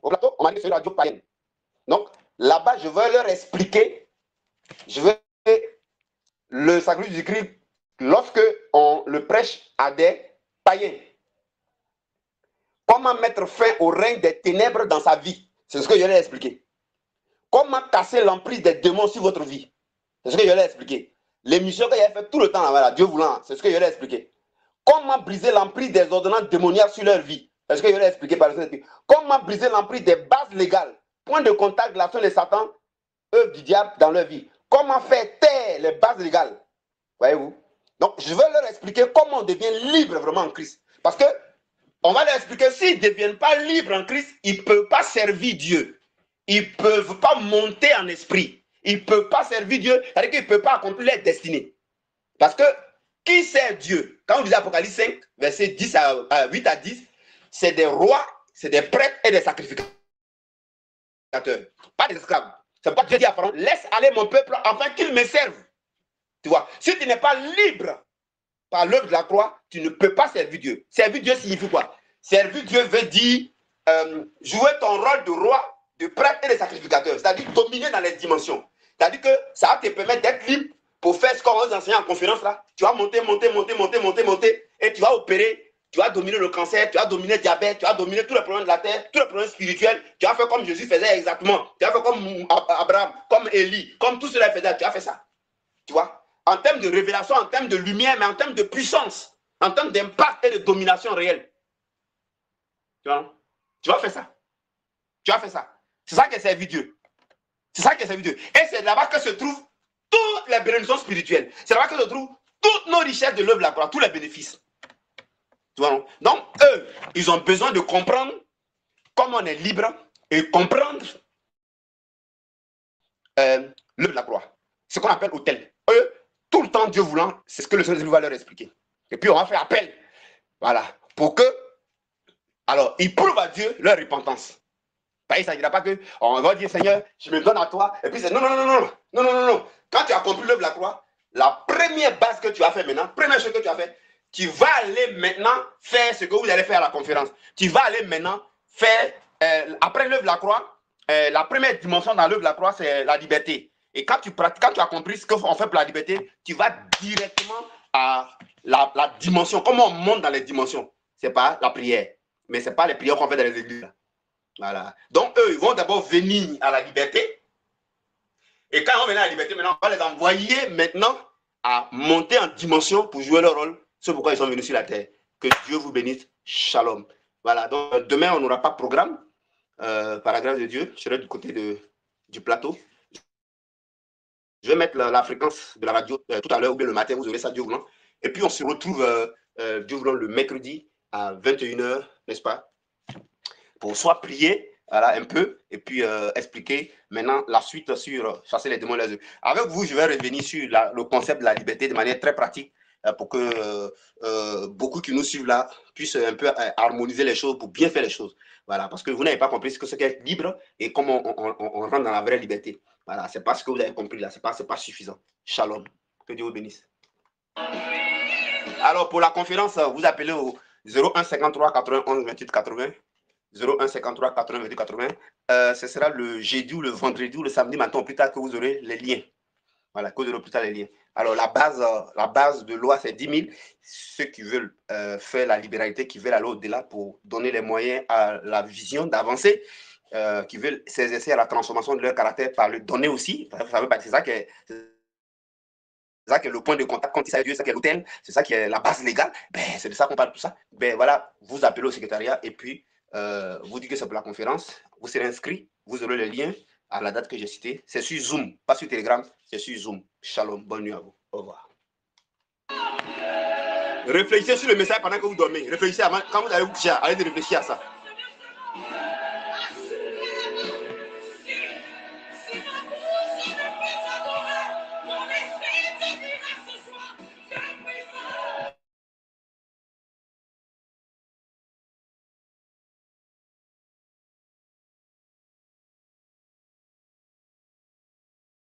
Au plateau, on m'a dit que c'est la radio païenne. Donc, là-bas, je vais leur expliquer. Je vais... Le sacrifice du Christ, lorsque on le prêche à des païens. Comment mettre fin au règne des ténèbres dans sa vie? C'est ce que je vais expliquer. Comment casser l'emprise des démons sur votre vie? C'est ce que je vais expliquer. L'émission que j'ai fait tout le temps là-bas, Dieu voulant, c'est ce que je vais expliquer. Comment briser l'emprise des ordonnances démoniaques sur leur vie? C'est ce que je vais expliquer par le Saint-Esprit. Comment briser l'emprise des bases légales, point de contact de l'action de Satan, œuvre du diable dans leur vie? Comment faire taire les bases légales? Voyez-vous? Donc, je vais leur expliquer comment on devient libre vraiment en Christ. Parce que on va leur expliquer, s'ils ne deviennent pas libres en Christ, ils ne peuvent pas servir Dieu. Ils ne peuvent pas monter en esprit. Ils ne peuvent pas servir Dieu. C'est-à-dire qu'ils ne peuvent pas accomplir leur destinée. Parce que qui sert Dieu? Quand on dit Apocalypse 5, verset 10 à 8 à 10, c'est des rois, c'est des prêtres et des sacrificateurs. Pas des esclaves. C'est pourquoi Dieu dit à Pharaon, laisse aller mon peuple afin qu'il me serve. Tu vois, si tu n'es pas libre par l'œuvre de la croix, tu ne peux pas servir Dieu. Servir Dieu signifie quoi? Servir Dieu veut dire jouer ton rôle de roi, de prêtre et de sacrificateur. C'est-à-dire dominer dans les dimensions. C'est-à-dire que ça va te permettre d'être libre pour faire ce qu'on va enseigner en conférence là. Tu vas monter, et tu vas opérer, tu vas dominer le cancer, tu vas dominer le diabète, tu vas dominer tous les problèmes de la terre, tous les problèmes spirituels. Tu vas faire comme Jésus faisait exactement. Tu vas faire comme Abraham, comme Élie, comme tout cela faisait. Tu vas faire ça. Tu vois? En termes de révélation, en termes de lumière, mais en termes de puissance, en termes d'impact et de domination réelle. Tu vois? Tu vas faire ça. Tu vas faire ça. C'est ça qui est servi Dieu. C'est ça qui est servi Dieu. Et c'est là-bas que se trouvent toutes les bénédictions spirituelles. C'est là-bas que se trouvent toutes nos richesses de l'œuvre de la croix, tous les bénéfices. Tu vois? Donc, eux, ils ont besoin de comprendre comment on est libre et comprendre l'œuvre de la croix. Ce qu'on appelle hôtel. Eux, tout le temps, Dieu voulant, c'est ce que le Seigneur va leur expliquer. Et puis, on va faire appel. Voilà. Pour que, alors, ils prouvent à Dieu leur repentance. Il ne s'agira pas qu'on va dire, Seigneur, je me donne à toi. Et puis, c'est non. Quand tu as accompli l'œuvre de la croix, la première base que tu as fait maintenant, première chose que tu as fait, tu vas aller maintenant faire ce que vous allez faire à la conférence. Tu vas aller maintenant faire, après l'œuvre de la croix, la première dimension dans l'œuvre de la croix, c'est la liberté. Et quand tu as compris ce qu'on fait pour la liberté, tu vas directement à la dimension. Comment on monte dans les dimensions? Ce n'est pas la prière, mais ce n'est pas les prières qu'on fait dans les églises. Voilà. Donc, eux, ils vont d'abord venir à la liberté. Et quand on vient à la liberté, maintenant, on va les envoyer maintenant à monter en dimension pour jouer leur rôle. C'est pourquoi ils sont venus sur la terre. Que Dieu vous bénisse. Shalom. Voilà. Donc, demain, on n'aura pas de programme. Par la grâce de Dieu, je serai du côté du plateau. Je vais mettre la fréquence de la radio tout à l'heure, ou bien le matin, vous aurez ça, Dieu voulant. Et puis, on se retrouve, Dieu voulant, le mercredi à 21h, n'est-ce pas? Pour soit prier, voilà, un peu, et puis expliquer maintenant la suite sur chasser les démons et les œufs. Avec vous, je vais revenir sur le concept de la liberté de manière très pratique pour que beaucoup qui nous suivent là puissent un peu harmoniser les choses pour bien faire les choses. Voilà, parce que vous n'avez pas compris ce qu'est libre et comment on rentre dans la vraie liberté. Voilà, c'est pas ce que vous avez compris là, c'est pas suffisant. Shalom. Que Dieu vous bénisse. Alors, pour la conférence, vous appelez au 01 53 91 28 80. 01 53 80 28 80. Ce sera le jeudi ou le vendredi ou le samedi matin ou plus tard que vous aurez les liens. Voilà, que vous aurez plus tard les liens. Alors, la base de loi, c'est 10 000. Ceux qui veulent faire la libéralité, qui veulent aller au-delà pour donner les moyens à la vision d'avancer, qui veulent s'exercer à la transformation de leur caractère par le donner aussi. C'est ça qui est. C'est ça qui est le point de contact quand il s'agit de Dieu, c'est ça qui est l'autel, c'est ça qui est la base légale. Ben, c'est de ça qu'on parle de tout ça. Ben voilà, vous appelez au secrétariat et puis vous dites que c'est pour la conférence. Vous serez inscrit, vous aurez le lien à la date que j'ai citée. C'est sur Zoom, pas sur Telegram, c'est sur Zoom. Shalom, bonne nuit à vous. Au revoir. Réfléchissez sur le message pendant que vous dormez. Réfléchissez avant, quand vous allez vous coucher, allez réfléchir à ça.